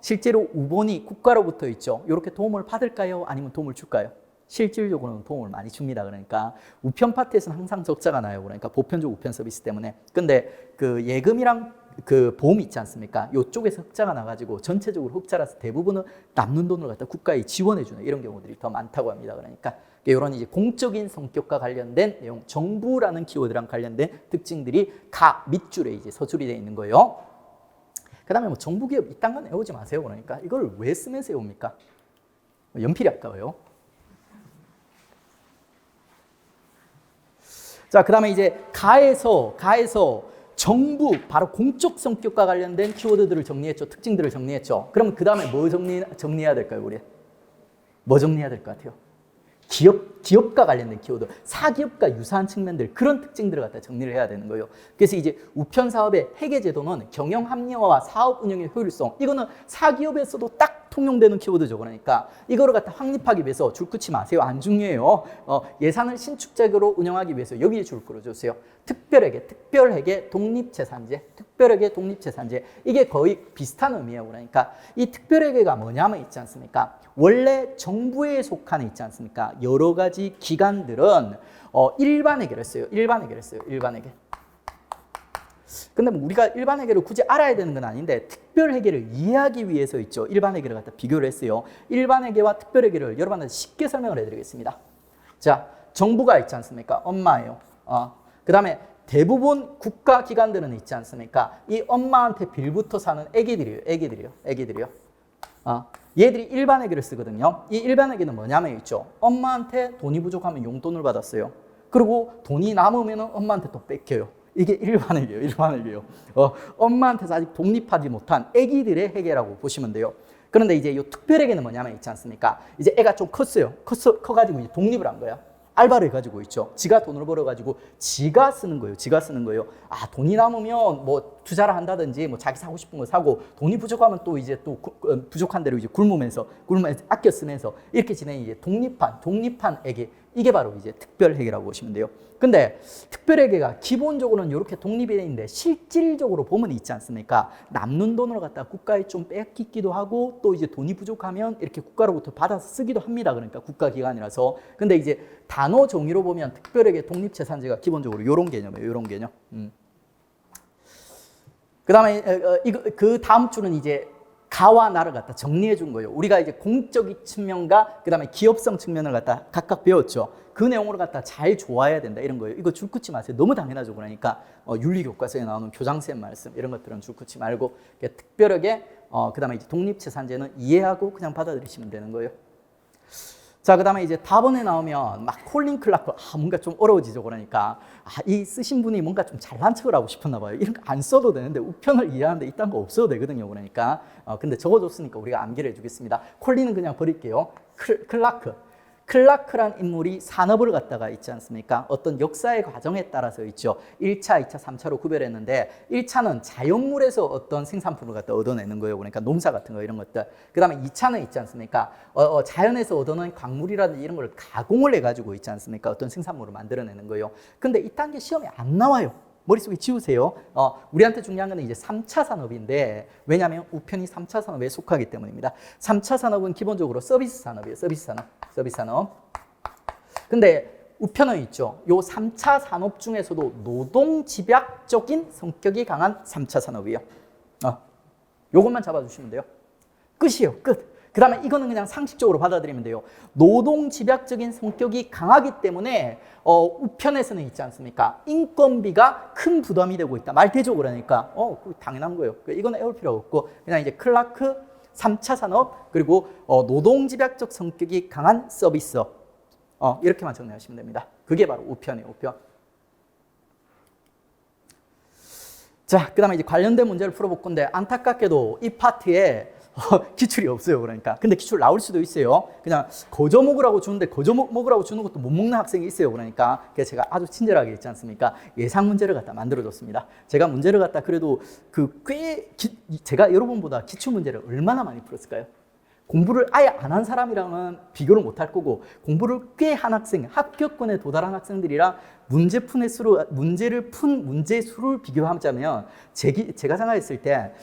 실제로 우본이 국가로부터 있죠. 이렇게 도움을 받을까요? 아니면 도움을 줄까요? 실질적으로는 도움을 많이 줍니다. 그러니까 우편 파트에서는 항상 적자가 나요. 그러니까 보편적 우편 서비스 때문에. 근데 그 예금이랑 그 보험이 있지 않습니까? 이쪽에서 흑자가 나가지고 전체적으로 흑자라서 대부분은 남는 돈을 갖다 국가에 지원해주는 이런 경우들이 더 많다고 합니다. 그러니까 이런 이제 공적인 성격과 관련된 내용, 정부라는 키워드랑 관련된 특징들이 각 밑줄에 이제 서술이 되어 있는 거예요. 그 다음에 뭐 정부기업 이딴 건 외우지 마세요. 그러니까 이걸 왜 쓰면서 외웁니까? 연필이 아까워요. 자, 그 다음에 이제 가에서 정부, 바로 공적 성격과 관련된 키워드들을 정리했죠. 특징들을 정리했죠. 그럼 그 다음에 뭐 정리해야 될까요, 우리? 뭐 정리해야 될 것 같아요? 기업과 관련된 키워드, 사기업과 유사한 측면들, 그런 특징들을 갖다 정리를 해야 되는 거예요. 그래서 이제 우편 사업의 회계 제도는 경영 합리화와 사업 운영의 효율성, 이거는 사기업에서도 딱 통용되는 키워드죠. 그러니까 이거를 갖다 확립하기 위해서 줄 긋지 마세요. 안 중요해요. 예산을 신축적으로 운영하기 위해서 여기에 줄 끌어주세요. 특별회계, 독립재산제, 이게 거의 비슷한 의미예요. 그러니까 이 특별회계가 뭐냐면 있지 않습니까? 원래 정부에 속한 있지 않습니까? 여러 가지 기관들은 일반회계를 써요. 일반회계. 근데 뭐 우리가 일반회계를 굳이 알아야 되는 건 아닌데 특별회계를 이해하기 위해서 있죠. 일반회계를 갖다 비교를 했어요. 일반회계와 특별회계를 여러분한테 쉽게 설명을 해드리겠습니다. 자, 정부가 있지 않습니까? 엄마예요. 그 다음에 대부분 국가기관들은 있지 않습니까? 이 엄마한테 빌부터 사는 애기들이에요. 얘들이 일반회계를 쓰거든요. 이 일반회계는 뭐냐면 있죠. 엄마한테 돈이 부족하면 용돈을 받았어요. 그리고 돈이 남으면 엄마한테 또 뺏겨요. 이게 일반회계예요. 엄마한테서 아직 독립하지 못한 애기들의 회계라고 보시면 돼요. 그런데 이제 이 특별회계는 뭐냐면 있지 않습니까? 이제 애가 좀 커가지고 이제 독립을 한 거야. 알바를 해가지고 있죠. 지가 돈을 벌어가지고 지가 쓰는 거예요. 돈이 남으면 뭐 투자를 한다든지 뭐 자기 사고 싶은 거 사고, 돈이 부족하면 또 이제 또 부족한 대로 이제 굶으면서 아껴 쓰면서 이렇게 지내는 이제 독립한 회계, 이게 바로 이제 특별회계라고 보시면 돼요. 근데 특별회계가 기본적으로는 이렇게 독립이 되어 있는데 실질적으로 보면 있지 않습니까? 남는 돈을 갖다 국가에 좀 뺏기기도 하고, 또 이제 돈이 부족하면 이렇게 국가로부터 받아서 쓰기도 합니다. 그러니까 국가기관이라서. 근데 이제 단어 정의로 보면 특별회계, 독립재산제가 기본적으로 이런 개념이에요. 이런 개념. 그 다음에 그 다음 줄은 이제 가와 나를 갖다 정리해 준 거예요. 우리가 이제 공적인 측면과 그 다음에 기업성 측면을 갖다 각각 배웠죠. 그 내용을 갖다 잘 좋아해야 된다, 이런 거예요. 이거 줄 긋지 마세요. 너무 당연하죠. 그러니까 윤리교과서에 나오는 교장쌤 말씀, 이런 것들은 줄 긋지 말고 특별하게 그 다음에 이제 독립재산제는 이해하고 그냥 받아들이시면 되는 거예요. 자, 그 다음에 이제 답원에 나오면 막 콜린 클라크, 뭔가 좀 어려워지죠. 그러니까 이 쓰신 분이 뭔가 좀 잘난 척을 하고 싶었나 봐요. 이런 거 안 써도 되는데, 우편을 이해하는데 이딴 거 없어도 되거든요. 그러니까 근데 적어줬으니까 우리가 암기를 해주겠습니다. 콜린은 그냥 버릴게요. 클라크란 인물이 산업을 갖다가 있지 않습니까? 어떤 역사의 과정에 따라서 있죠. 1차, 2차, 3차로 구별했는데 1차는 자연물에서 어떤 생산품을 갖다 얻어내는 거예요. 그러니까 농사 같은 거, 이런 것들. 그 다음에 2차는 있지 않습니까? 자연에서 얻어낸 광물이라든지 이런 걸 가공을 해가지고 있지 않습니까? 어떤 생산물을 만들어내는 거예요. 근데 이딴 게 시험에 안 나와요. 머릿속에 지우세요. 우리한테 중요한 건 이제 3차 산업인데, 왜냐하면 우편이 3차 산업에 속하기 때문입니다. 3차 산업은 기본적으로 서비스 산업이에요. 서비스 산업. 근데 우편은 있죠. 요 3차 산업 중에서도 노동 집약적인 성격이 강한 3차 산업이에요. 요것만 잡아주시면 돼요. 끝이에요. 끝. 그 다음에 이거는 그냥 상식적으로 받아들이면 돼요. 노동 집약적인 성격이 강하기 때문에 우편에서는 있지 않습니까? 인건비가 큰 부담이 되고 있다. 말 되죠. 그러니까 당연한 거예요. 이거는 외울 필요 없고, 그냥 이제 클라크, 3차 산업, 그리고 노동 집약적 성격이 강한 서비스, 이렇게만 정리하시면 됩니다. 그게 바로 우편이에요. 우편. 자, 그 다음에 이제 관련된 문제를 풀어볼 건데, 안타깝게도 이 파트에 기출이 없어요. 그러니까. 근데 기출 나올 수도 있어요. 그냥 거저 먹으라고 주는데 거저 먹으라고 주는 것도 못 먹는 학생이 있어요. 그러니까. 그래서 제가 아주 친절하게 했지 않습니까? 예상 문제를 갖다 만들어줬습니다. 제가 문제를 갖다 그래도 제가 여러분보다 기출 문제를 얼마나 많이 풀었을까요? 공부를 아예 안 한 사람이랑은 비교를 못 할 거고, 공부를 꽤 한 학생, 합격권에 도달한 학생들이랑 문제를 푼 문제 수를 비교하자면, 제가 생각했을 때,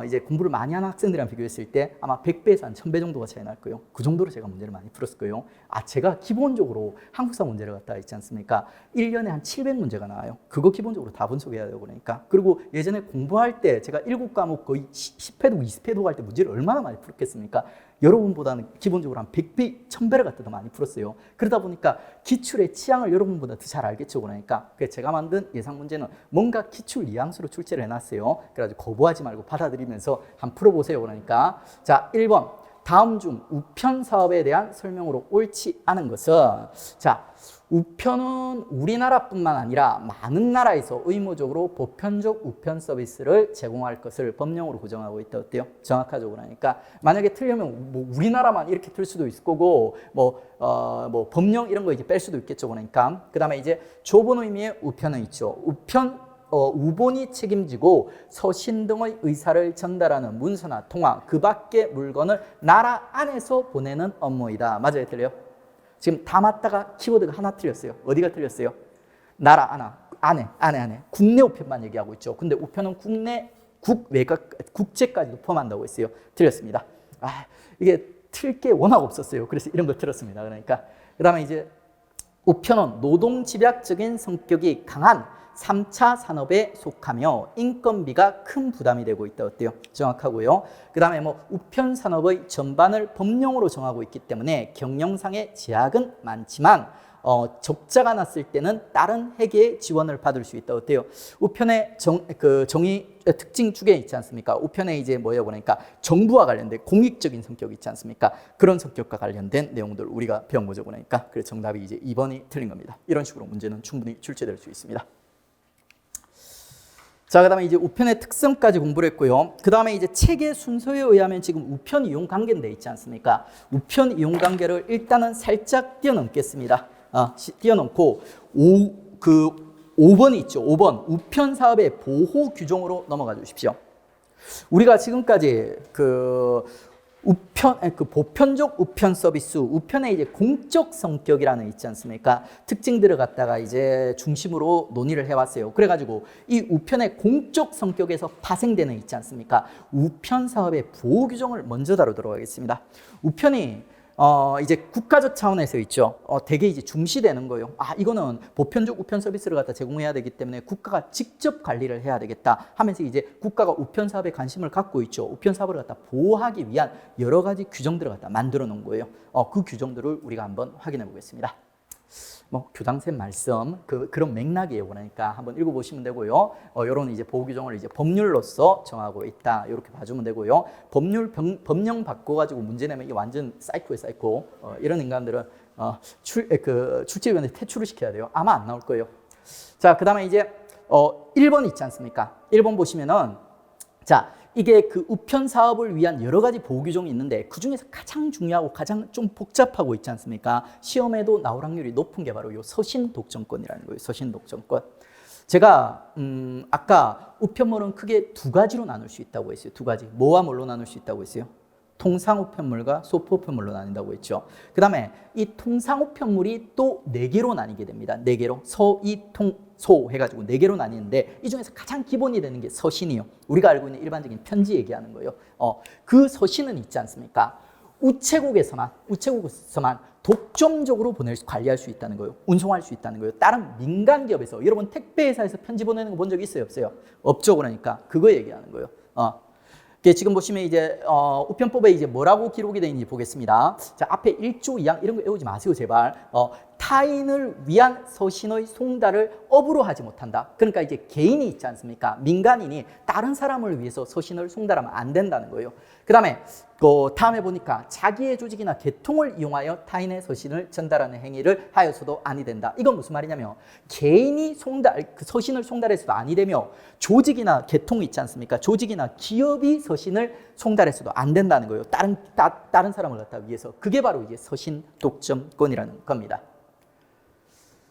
이제 공부를 많이 하는 학생들이랑 비교했을 때 아마 100배에서 한 1000배 정도가 차이 날 거예요. 그 정도로 제가 문제를 많이 풀었을 거예요. 제가 기본적으로 한국사 문제를 갖다가 있지 않습니까? 1년에 한 700문제가 나와요. 그거 기본적으로 다 분석해야 돼요. 그러니까. 그리고 예전에 공부할 때 제가 7과목 거의 10회도, 20회도 할 때 문제를 얼마나 많이 풀었겠습니까? 여러분보다는 기본적으로 한 100배, 1000배를 갖다 더 많이 풀었어요. 그러다 보니까 기출의 취향을 여러분보다 더 잘 알겠죠. 그러니까 제가 만든 예상 문제는 뭔가 기출 뉘앙스로 출제를 해놨어요. 그래가지고 거부하지 말고 받아들이면서 한번 풀어보세요. 그러니까 자, 1번. 다음 중 우편 사업에 대한 설명으로 옳지 않은 것은, 자, 우편은 우리나라뿐만 아니라 많은 나라에서 의무적으로 보편적 우편 서비스를 제공할 것을 법령으로 규정하고 있다. 어때요? 정확하죠. 그러니까 만약에 틀리면 뭐 우리나라만 이렇게 틀 수도 있을 거고, 뭐 법령 이런 거 이제 뺄 수도 있겠죠. 그러니까 그다음에 이제 좁은 의미의 우편은 있죠. 우본이 책임지고 서신 등의 의사를 전달하는 문서나 통화, 그 밖의 물건을 나라 안에서 보내는 업무이다. 맞아요? 틀려요? 지금 다 맞다가 키워드가 하나 틀렸어요. 어디가 틀렸어요? 나라 안에. 국내 우편만 얘기하고 있죠. 근데 우편은 국제까지도 포함한다고 했어요. 틀렸습니다. 이게 틀 게 워낙 없었어요. 그래서 이런 걸 틀었습니다. 그러니까 그 다음에 이제 우편은 노동집약적인 성격이 강한 3차 산업에 속하며 인건비가 큰 부담이 되고 있다. 어때요? 정확하고요. 그 다음에 우편 산업의 전반을 법령으로 정하고 있기 때문에 경영상의 제약은 많지만 적자가 났을 때는 다른 회계의 지원을 받을 수 있다. 어때요? 우편의 특징 두 개 있지 않습니까? 우편에 이제 뭐예요? 그러니까 정부와 관련된 공익적인 성격이 있지 않습니까? 그런 성격과 관련된 내용들 우리가 배운 거죠. 그러니까 그래서 정답이 이제 2번이 틀린 겁니다. 이런 식으로 문제는 충분히 출제될 수 있습니다. 자, 그 다음에 이제 우편의 특성까지 공부를 했고요. 그 다음에 이제 책의 순서에 의하면 지금 우편 이용 관계는 돼 있지 않습니까? 우편 이용 관계를 일단은 살짝 뛰어넘겠습니다. 뛰어넘고 5번이 있죠. 5번 우편 사업의 보호 규정으로 넘어가 주십시오. 우리가 지금까지 보편적 우편 서비스, 우편의 이제 공적 성격이라는 있지 않습니까? 특징들을 갖다가 이제 중심으로 논의를 해왔어요. 그래가지고 이 우편의 공적 성격에서 파생되는 있지 않습니까? 우편 사업의 보호 규정을 먼저 다루도록 하겠습니다. 우편이 이제 국가적 차원에서 있죠. 되게 이제 중시되는 거예요. 이거는 보편적 우편 서비스를 갖다 제공해야 되기 때문에 국가가 직접 관리를 해야 되겠다 하면서 이제 국가가 우편 사업에 관심을 갖고 있죠. 우편 사업을 갖다 보호하기 위한 여러 가지 규정들을 갖다 만들어 놓은 거예요. 그 규정들을 우리가 한번 확인해 보겠습니다. 교장쌤 말씀 그런 맥락이에요. 그러니까 한번 읽어보시면 되고요. 이런 이제 보호 규정을 이제 법률로서 정하고 있다. 이렇게 봐주면 되고요. 법령 바꿔가지고 문제 내면 이게 완전 사이코예요, 사이코. 이런 인간들은 출제위원회 퇴출을 시켜야 돼요. 아마 안 나올 거예요. 자, 그 다음에 이제 1번 있지 않습니까? 1번 보시면은 자. 이게 그 우편 사업을 위한 여러 가지 보호 규정이 있는데 그 중에서 가장 중요하고 가장 좀 복잡하고 있지 않습니까? 시험에도 나올 확률이 높은 게 바로 이 서신 독점권이라는 거예요. 서신 독점권. 제가 아까 우편물은 크게 두 가지로 나눌 수 있다고 했어요. 두 가지. 뭐와 뭘로 나눌 수 있다고 했어요? 통상우편물과 소포우편물로 나뉜다고 했죠. 그 다음에 이 통상우편물이 또 4개로 나뉘게 됩니다. 4개로. 소 해가지고 4개로 나뉘는데 이 중에서 가장 기본이 되는 게 서신이요. 우리가 알고 있는 일반적인 편지 얘기하는 거예요. 그 서신은 있지 않습니까? 우체국에서만 독점적으로 관리할 수 있다는 거예요. 운송할 수 있다는 거예요. 다른 민간 기업에서 여러분 택배회사에서 편지 보내는 거 본 적 있어요? 없어요? 없죠. 그러니까 그거 얘기하는 거예요. 지금 보시면 이제 우편법에 이제 뭐라고 기록이 되어 있는지 보겠습니다. 자, 앞에 1조 2항 이런 거 외우지 마세요, 제발. 타인을 위한 서신의 송달을 업으로 하지 못한다. 그러니까 이제 개인이 있지 않습니까? 민간인이 다른 사람을 위해서 서신을 송달하면 안 된다는 거예요. 그 다음에 보니까 자기의 조직이나 계통을 이용하여 타인의 서신을 전달하는 행위를 하여서도 아니 된다. 이건 무슨 말이냐면 개인이 그 서신을 송달해서도 아니 되며 조직이나 계통이 있지 않습니까? 조직이나 기업이 서신을 송달해서도 안 된다는 거예요. 다른 사람을 갖다 위해서. 그게 바로 이제 서신 독점권이라는 겁니다.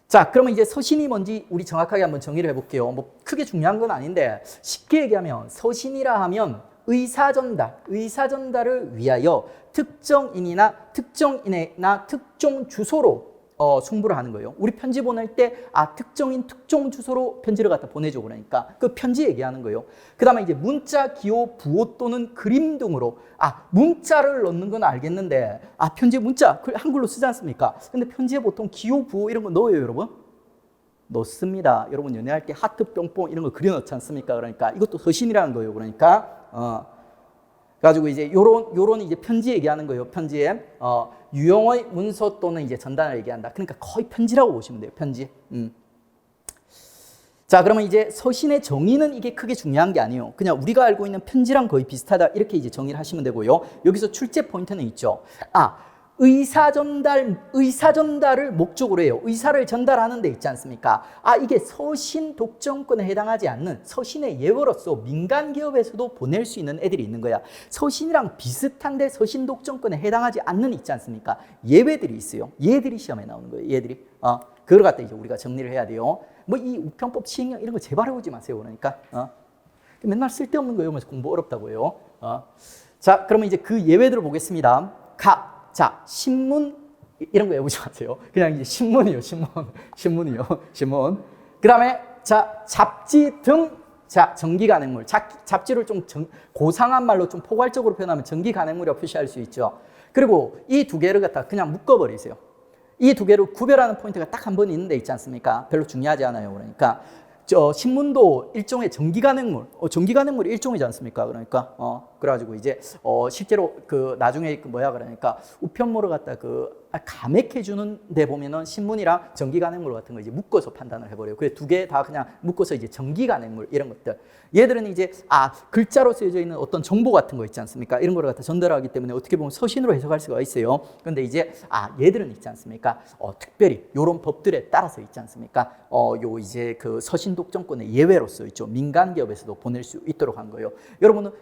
자, 그러면 이제 서신이 뭔지 우리 정확하게 한번 정의를 해볼게요. 뭐 크게 중요한 건 아닌데 쉽게 얘기하면 서신이라 하면 의사전달을 위하여 특정인이나 특정 주소로 송부를 하는 거예요. 우리 편지 보낼 때 특정인 특정 주소로 편지를 갖다 보내줘 그러니까 그 편지 얘기하는 거예요. 그 다음에 이제 문자, 기호, 부호 또는 그림 등으로 문자를 넣는 건 알겠는데 편지에 문자 한글로 쓰지 않습니까? 근데 편지에 보통 기호, 부호 이런 거 넣어요, 여러분? 넣습니다. 여러분 연애할 때 하트 뿅뿅 이런 거 그려 넣지 않습니까? 그러니까 이것도 서신이라는 거예요. 그러니까 가지고 이제 요런 이제 편지 얘기하는 거예요. 편지에 유형의 문서 또는 이제 전단을 얘기한다. 그러니까 거의 편지라고 보시면 돼요. 편지. 자, 그러면 이제 서신의 정의는 이게 크게 중요한 게 아니에요. 그냥 우리가 알고 있는 편지랑 거의 비슷하다 이렇게 이제 정의를 하시면 되고요. 여기서 출제 포인트는 있죠. 의사전달을 목적으로 해요. 의사를 전달하는 데 있지 않습니까? 이게 서신 독점권에 해당하지 않는 서신의 예외로서 민간 기업에서도 보낼 수 있는 애들이 있는 거야. 서신이랑 비슷한데 서신 독점권에 해당하지 않는 있지 않습니까? 예외들이 있어요. 얘들이 시험에 나오는 거예요. 얘들이. 그걸 갖다 이제 우리가 정리를 해야 돼요. 뭐 이 우편법 시행령 이런 거 제발 해오지 마세요. 그러니까. 맨날 쓸데없는 거 외우면서 공부 어렵다고 해요. 자, 그러면 이제 그 예외들을 보겠습니다. 자, 신문 이런 거 외우지 마세요. 그냥 이제 신문이요, 신문이요. 그 다음에 자, 잡지 등 전기 간행물. 잡지를 좀 고상한 말로 좀 포괄적으로 표현하면 전기 간행물이라고 표시할 수 있죠. 그리고 이 두 개를 갖다 그냥 묶어버리세요. 이 두 개를 구별하는 포인트가 딱 한 번 있는 데 있지 않습니까? 별로 중요하지 않아요. 그러니까 신문도 일종의 전기 간행물, 전기 간행물이 일종이지 않습니까? 그러니까 그래가지고 이제 실제로 그 나중에 그러니까 우편물을 갖다 감액해주는 데 보면은 신문이랑 전기 간행물 같은 거 이제 묶어서 판단을 해버려요. 그래 두 개 다 그냥 묶어서 이제 전기 간행물 이런 것들. 얘들은 이제 글자로 쓰여져 있는 어떤 정보 같은 거 있지 않습니까? 이런 거를 갖다 전달하기 때문에 어떻게 보면 서신으로 해석할 수가 있어요. 그런데 이제 얘들은 있지 않습니까? 특별히 요런 법들에 따라서 있지 않습니까? 요 이제 그 서신 독점권의 예외로서 있죠. 민간 기업에서도 보낼 수 있도록 한 거예요. 여러분은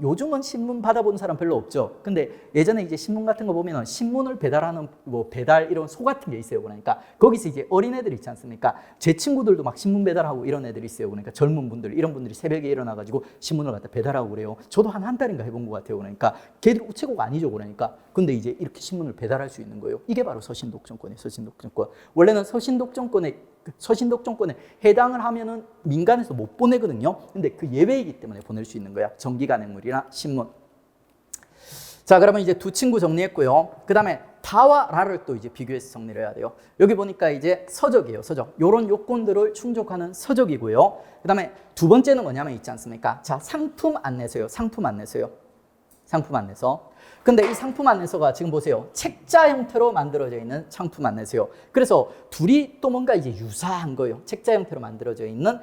요즘은 신문 받아본 사람 별로 없죠. 근데 예전에 이제 신문 같은 거 보면은 신문을 배달하는 배달 이런 소 같은 게 있어요. 그러니까 거기서 이제 어린애들 있지 않습니까? 제 친구들도 막 신문 배달하고 이런 애들이 있어요. 그러니까 젊은 분들, 이런 분들이 새벽에 일어나가지고 신문을 갖다 배달하고 그래요. 저도 한 달인가 해본 것 같아요. 그러니까 걔들이 우체국 아니죠. 그러니까 근데 이제 이렇게 신문을 배달할 수 있는 거예요. 이게 바로 서신 독점권이에요. 서신 독점권. 원래는 서신 독점권에 해당을 하면은 민간에서 못 보내거든요. 근데 그 예외이기 때문에 보낼 수 있는 거야. 전기 간행물이나 신문. 자, 그러면 이제 두 친구 정리했고요. 그 다음에 다와 라를 또 이제 비교해서 정리를 해야 돼요. 여기 보니까 이제 서적이에요. 서적. 요런 요건들을 충족하는 서적이고요. 그 다음에 두 번째는 뭐냐면 있지 않습니까? 자, 상품 안내서요. 상품 안내서. 근데 이 상품 안내서가 지금 보세요. 책자 형태로 만들어져 있는 상품 안내서요. 그래서 둘이 또 뭔가 이제 유사한 거예요. 책자 형태로 만들어져 있는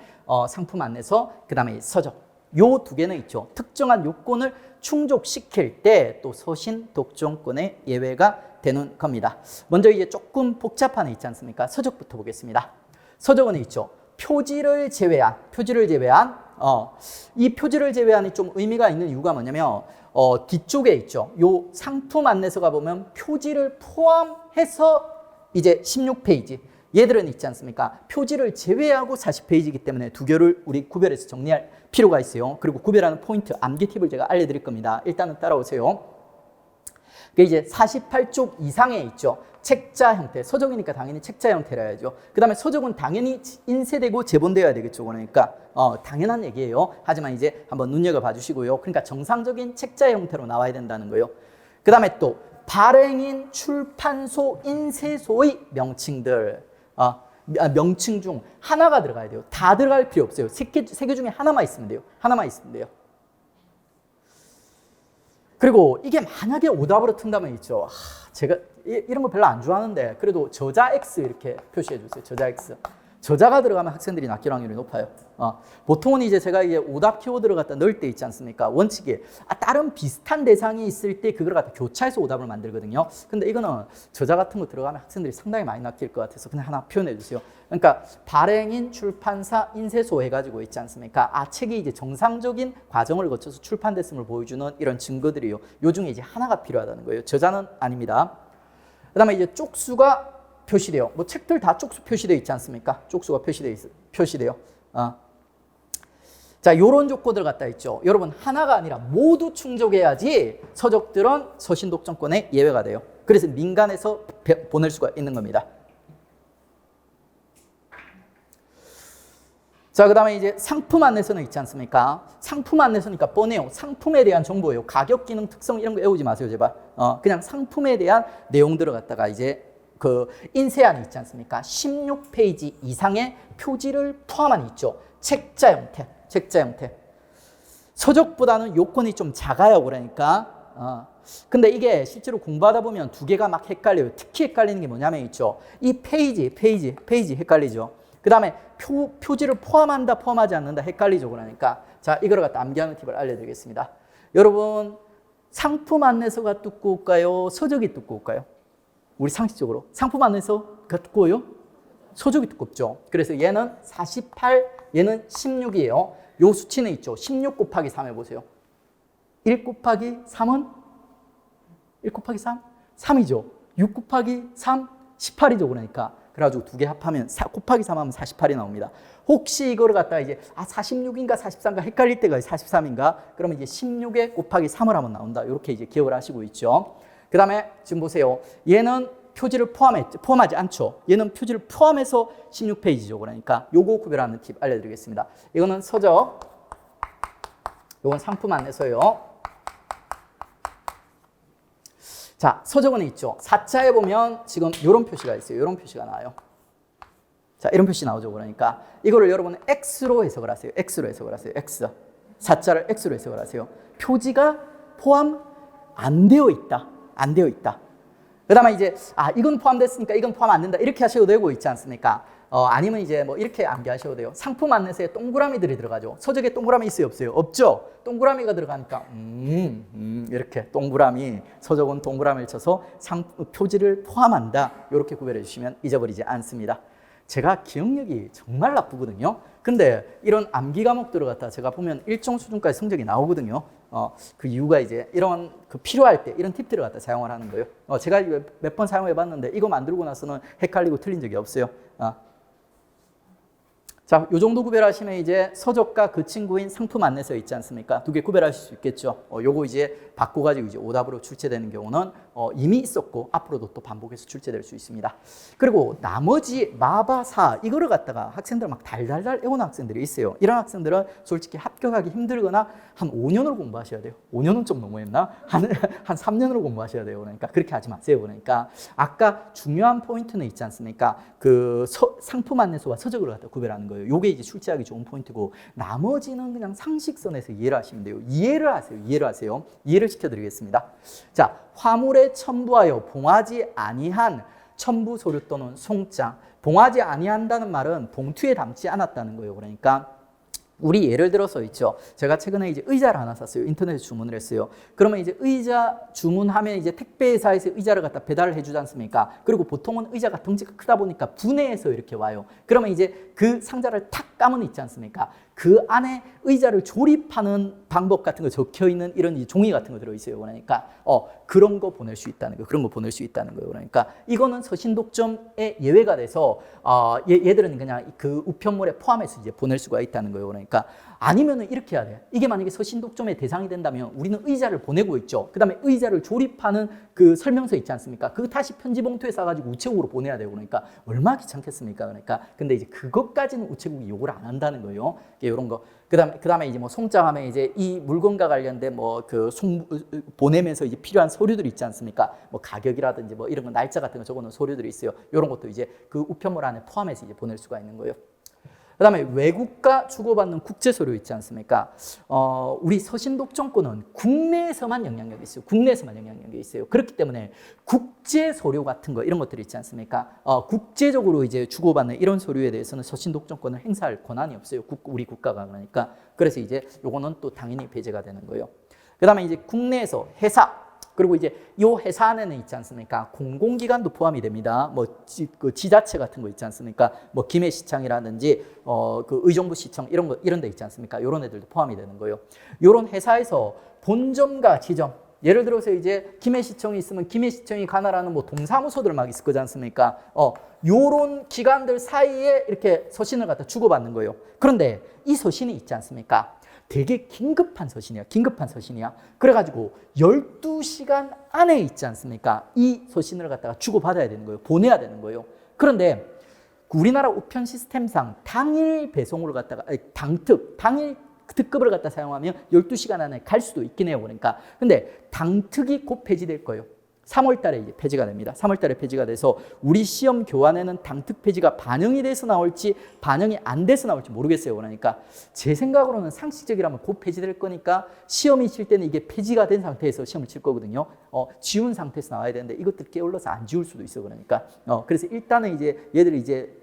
상품 안내서, 그 다음에 서적. 요 두 개는 있죠. 특정한 요건을 충족시킬 때 또 서신 독점권의 예외가 되는 겁니다. 먼저 이제 조금 복잡한 애 있지 않습니까? 서적부터 보겠습니다. 서적은 있죠. 표지를 제외한 이 표지를 제외한이 좀 의미가 있는 이유가 뭐냐면 뒤쪽에 있죠. 요 상품 안내서가 보면 표지를 포함해서 이제 16페이지. 얘들은 있지 않습니까? 표지를 제외하고 40페이지이기 때문에 두 개를 우리 구별해서 정리할 필요가 있어요. 그리고 구별하는 포인트, 암기 팁을 제가 알려드릴 겁니다. 일단은 따라오세요. 그게 이제 48쪽 이상에 있죠. 책자 형태. 서적이니까 당연히 책자 형태라 해야죠. 그 다음에 서적은 당연히 인쇄되고 제본되어야 되겠죠. 그러니까 당연한 얘기예요. 하지만 이제 한번 눈여겨봐 주시고요. 그러니까 정상적인 책자 형태로 나와야 된다는 거예요. 그 다음에 또 발행인, 출판소, 인쇄소의 명칭들. 명칭 중 하나가 들어가야 돼요. 다 들어갈 필요 없어요. 세 개 중에 하나만 있으면 돼요. 그리고 이게 만약에 오답으로 튼다면 있죠. 제가 이런 거 별로 안 좋아하는데 그래도 저자 X 이렇게 표시해 주세요. 저자 X. 저자가 들어가면 학생들이 낚일 확률이 높아요. 보통은 이제 제가 이제 오답 키워드를 갖다 넣을 때 있지 않습니까? 원칙이 다른 비슷한 대상이 있을 때 그걸 갖다 교차해서 오답을 만들거든요. 근데 이거는 저자 같은 거 들어가면 학생들이 상당히 많이 낚일 것 같아서 그냥 하나 표현해 주세요. 그러니까 발행인, 출판사, 인쇄소 해가지고 있지 않습니까? 책이 이제 정상적인 과정을 거쳐서 출판됐음을 보여주는 이런 증거들이요. 요 중에 이제 하나가 필요하다는 거예요. 저자는 아닙니다. 그다음에 이제 쪽수가 표시돼요. 뭐 책들 다 쪽수 표시되어 있지 않습니까? 쪽수가 표시돼요. 자, 요런 조건들 갖다 있죠. 여러분 하나가 아니라 모두 충족해야지 서적들은 서신 독점권에 예외가 돼요. 그래서 민간에서 보낼 수가 있는 겁니다. 자, 그 다음에 이제 상품 안내서는 있지 않습니까? 상품 안내서니까 뻔해요. 상품에 대한 정보예요. 가격, 기능, 특성 이런 거 외우지 마세요, 제발. 그냥 상품에 대한 내용들을 갖다가 이제 그 인쇄안이 있지 않습니까? 16페이지 이상의 표지를 포함한 있죠. 책자 형태. 서적보다는 요건이 좀 작아요, 그러니까. 근데 이게 실제로 공부하다 보면 두 개가 막 헷갈려요. 특히 헷갈리는 게 뭐냐면 있죠. 이 페이지 헷갈리죠. 그 다음에 표지를 포함한다, 포함하지 않는다 헷갈리죠, 그러니까. 자, 이거를 갖다 암기하는 팁을 알려드리겠습니다. 여러분, 상품 안내서가 두꺼울까요? 서적이 두꺼울까요? 우리 상식적으로 상품 안내서가 두꺼워요? 서적이 두껍죠. 그래서 얘는 48, 얘는 16이에요. 요 수치는 있죠. 16 곱하기 3 해보세요. 1 곱하기 3은 1 곱하기 3? 3이죠. 6 곱하기 3? 18이죠. 그러니까. 그래가지고 두 개 합하면 곱하기 3 하면 48이 나옵니다. 혹시 이거를 갖다가 이제 46인가 43인가 헷갈릴 때가 43인가? 그러면 이제 16에 곱하기 3을 하면 나온다. 이렇게 이제 기억을 하시고 있죠. 그 다음에 지금 보세요. 얘는 표지를 포함하지 않죠. 얘는 표지를 포함해서 16페이지죠. 그러니까 요거 구별하는 팁 알려드리겠습니다. 이거는 서적, 요건 상품 안내서요. 자, 서적은 있죠. 4차에 보면 지금 이런 표시가 있어요. 이런 표시가 나와요. 자, 이런 표시 나오죠. 그러니까 이거를 여러분은 X로 해석을 하세요. X로 해석을 하세요. X. 4자를 X로 해석을 하세요. 표지가 포함 안 되어 있다. 안 되어 있다. 그 다음에 이제 이건 포함됐으니까 이건 포함 안 된다. 이렇게 하셔도 되고 있지 않습니까? 아니면 이제 뭐 이렇게 암기하셔도 돼요. 상품 안내서에 동그라미들이 들어가죠. 서적에 동그라미 있어요, 없어요? 없죠? 동그라미가 들어가니까 이렇게 동그라미, 서적은 동그라미를 쳐서 표지를 포함한다. 이렇게 구별해 주시면 잊어버리지 않습니다. 제가 기억력이 정말 나쁘거든요. 근데 이런 암기 과목들을 갖다 제가 보면 일정 수준까지 성적이 나오거든요. 그 이유가 이제 이런 그 필요할 때 이런 팁들을 갖다 사용을 하는 거예요. 제가 몇 번 사용해 봤는데 이거 만들고 나서는 헷갈리고 틀린 적이 없어요. 자, 요 정도 구별하시면 이제 서적과 그 친구인 상품 안내서 있지 않습니까? 두 개 구별하실 수 있겠죠. 요거 이제 바꿔가지고 이제 오답으로 출제되는 경우는 이미 있었고 앞으로도 또 반복해서 출제될 수 있습니다. 그리고 나머지 마바사 이거를 갖다가 학생들 막 달달달 외우는 학생들이 있어요. 이런 학생들은 솔직히 합격하기 힘들거나 한 5년을 공부하셔야 돼요. 5년은 좀 너무했나? 한 3년으로 공부하셔야 돼요. 그러니까 그렇게 하지 마세요. 그러니까 아까 중요한 포인트는 있지 않습니까? 그 상품 안내서와 서적을 갖다 구별하는 거예요. 요게 이제 출제하기 좋은 포인트고 나머지는 그냥 상식선에서 이해를 하시면 돼요. 이해를 하세요. 이해를 시켜드리겠습니다. 자, 화물에 첨부하여 봉하지 아니한 첨부 서류 또는 송장. 봉하지 아니한다는 말은 봉투에 담지 않았다는 거예요. 그러니까 우리 예를 들어서 있죠. 제가 최근에 이제 의자를 하나 샀어요. 인터넷에 주문을 했어요. 그러면 이제 의자 주문하면 이제 택배사에서 의자를 갖다 배달을 해주지 않습니까? 그리고 보통은 의자가 덩치가 크다 보니까 분해해서 이렇게 와요. 그러면 이제 그 상자를 탁 까면 있지 않습니까? 그 안에 의자를 조립하는 방법 같은 거 적혀 있는 이런 종이 같은 거 들어 있어요. 그러니까 그런 거 보낼 수 있다는 거, 그런 거 보낼 수 있다는 거예요. 그러니까 이거는 서신 독점에 예외가 돼서 얘들은 그냥 그 우편물에 포함해서 이제 보낼 수가 있다는 거예요. 그러니까 아니면은 이렇게 해야 돼요. 이게 만약에 서신 독점의 대상이 된다면 우리는 의자를 보내고 있죠. 그 다음에 의자를 조립하는 그 설명서 있지 않습니까? 그거 다시 편지 봉투에 싸가지고 우체국으로 보내야 되고 그러니까 얼마나 귀찮겠습니까? 그러니까 근데 이제 그것까지는 우체국이 요구를 안 한다는 거예요. 이런 거. 그다음에 이제 뭐 송장하면 이제 이 물건과 관련된 뭐 그 보내면서 이제 필요한 서류들이 있지 않습니까? 뭐 가격이라든지 뭐 이런 거 날짜 같은 거 적어놓은 서류들이 있어요. 이런 것도 이제 그 우편물 안에 포함해서 이제 보낼 수가 있는 거예요. 그다음에 외국과 주고받는 국제 서류 있지 않습니까? 우리 서신 독점권은 국내에서만 영향력이 있어요. 국내에서만 영향력이 있어요. 그렇기 때문에 국제 서류 같은 거 이런 것들이 있지 않습니까? 국제적으로 이제 주고받는 이런 서류에 대해서는 서신 독점권을 행사할 권한이 없어요. 우리 국가가 그러니까. 그래서 이제 요거는 또 당연히 배제가 되는 거예요. 그다음에 이제 국내에서 회사 그리고 이제 이 회사 안에는 있지 않습니까? 공공기관도 포함이 됩니다. 뭐 그 지자체 같은 거 있지 않습니까? 뭐 김해시청이라든지 그 의정부시청 이런 데 있지 않습니까? 이런 애들도 포함이 되는 거예요. 이런 회사에서 본점과 지점 예를 들어서 이제 김해시청이 있으면 김해시청이 관할하는 뭐 동사무소들 막 있을 거지 않습니까? 요런 기관들 사이에 이렇게 서신을 갖다 주고받는 거예요. 그런데 이 서신이 있지 않습니까? 되게 긴급한 서신이야. 그래가지고 12시간 안에 있지 않습니까? 이 서신을 갖다가 주고받아야 되는 거예요. 보내야 되는 거예요. 그런데 우리나라 우편 시스템상 당일 배송으로 갖다가, 당일 특급을 갖다 사용하면 12시간 안에 갈 수도 있긴 해요. 그러니까. 근데 당특이 곧 폐지될 거예요. 3월 달에 이제 폐지가 됩니다. 3월 달에 폐지가 돼서 우리 시험 교환에는 당특 폐지가 반영이 돼서 나올지 반영이 안 돼서 나올지 모르겠어요. 그러니까 제 생각으로는 상식적이라면 곧 폐지될 거니까 시험이 칠 때는 이게 폐지가 된 상태에서 시험을 칠 거거든요. 지운 상태에서 나와야 되는데 이것들 게을러서 안 지울 수도 있어. 그러니까. 그래서 일단은 이제 얘들이 이제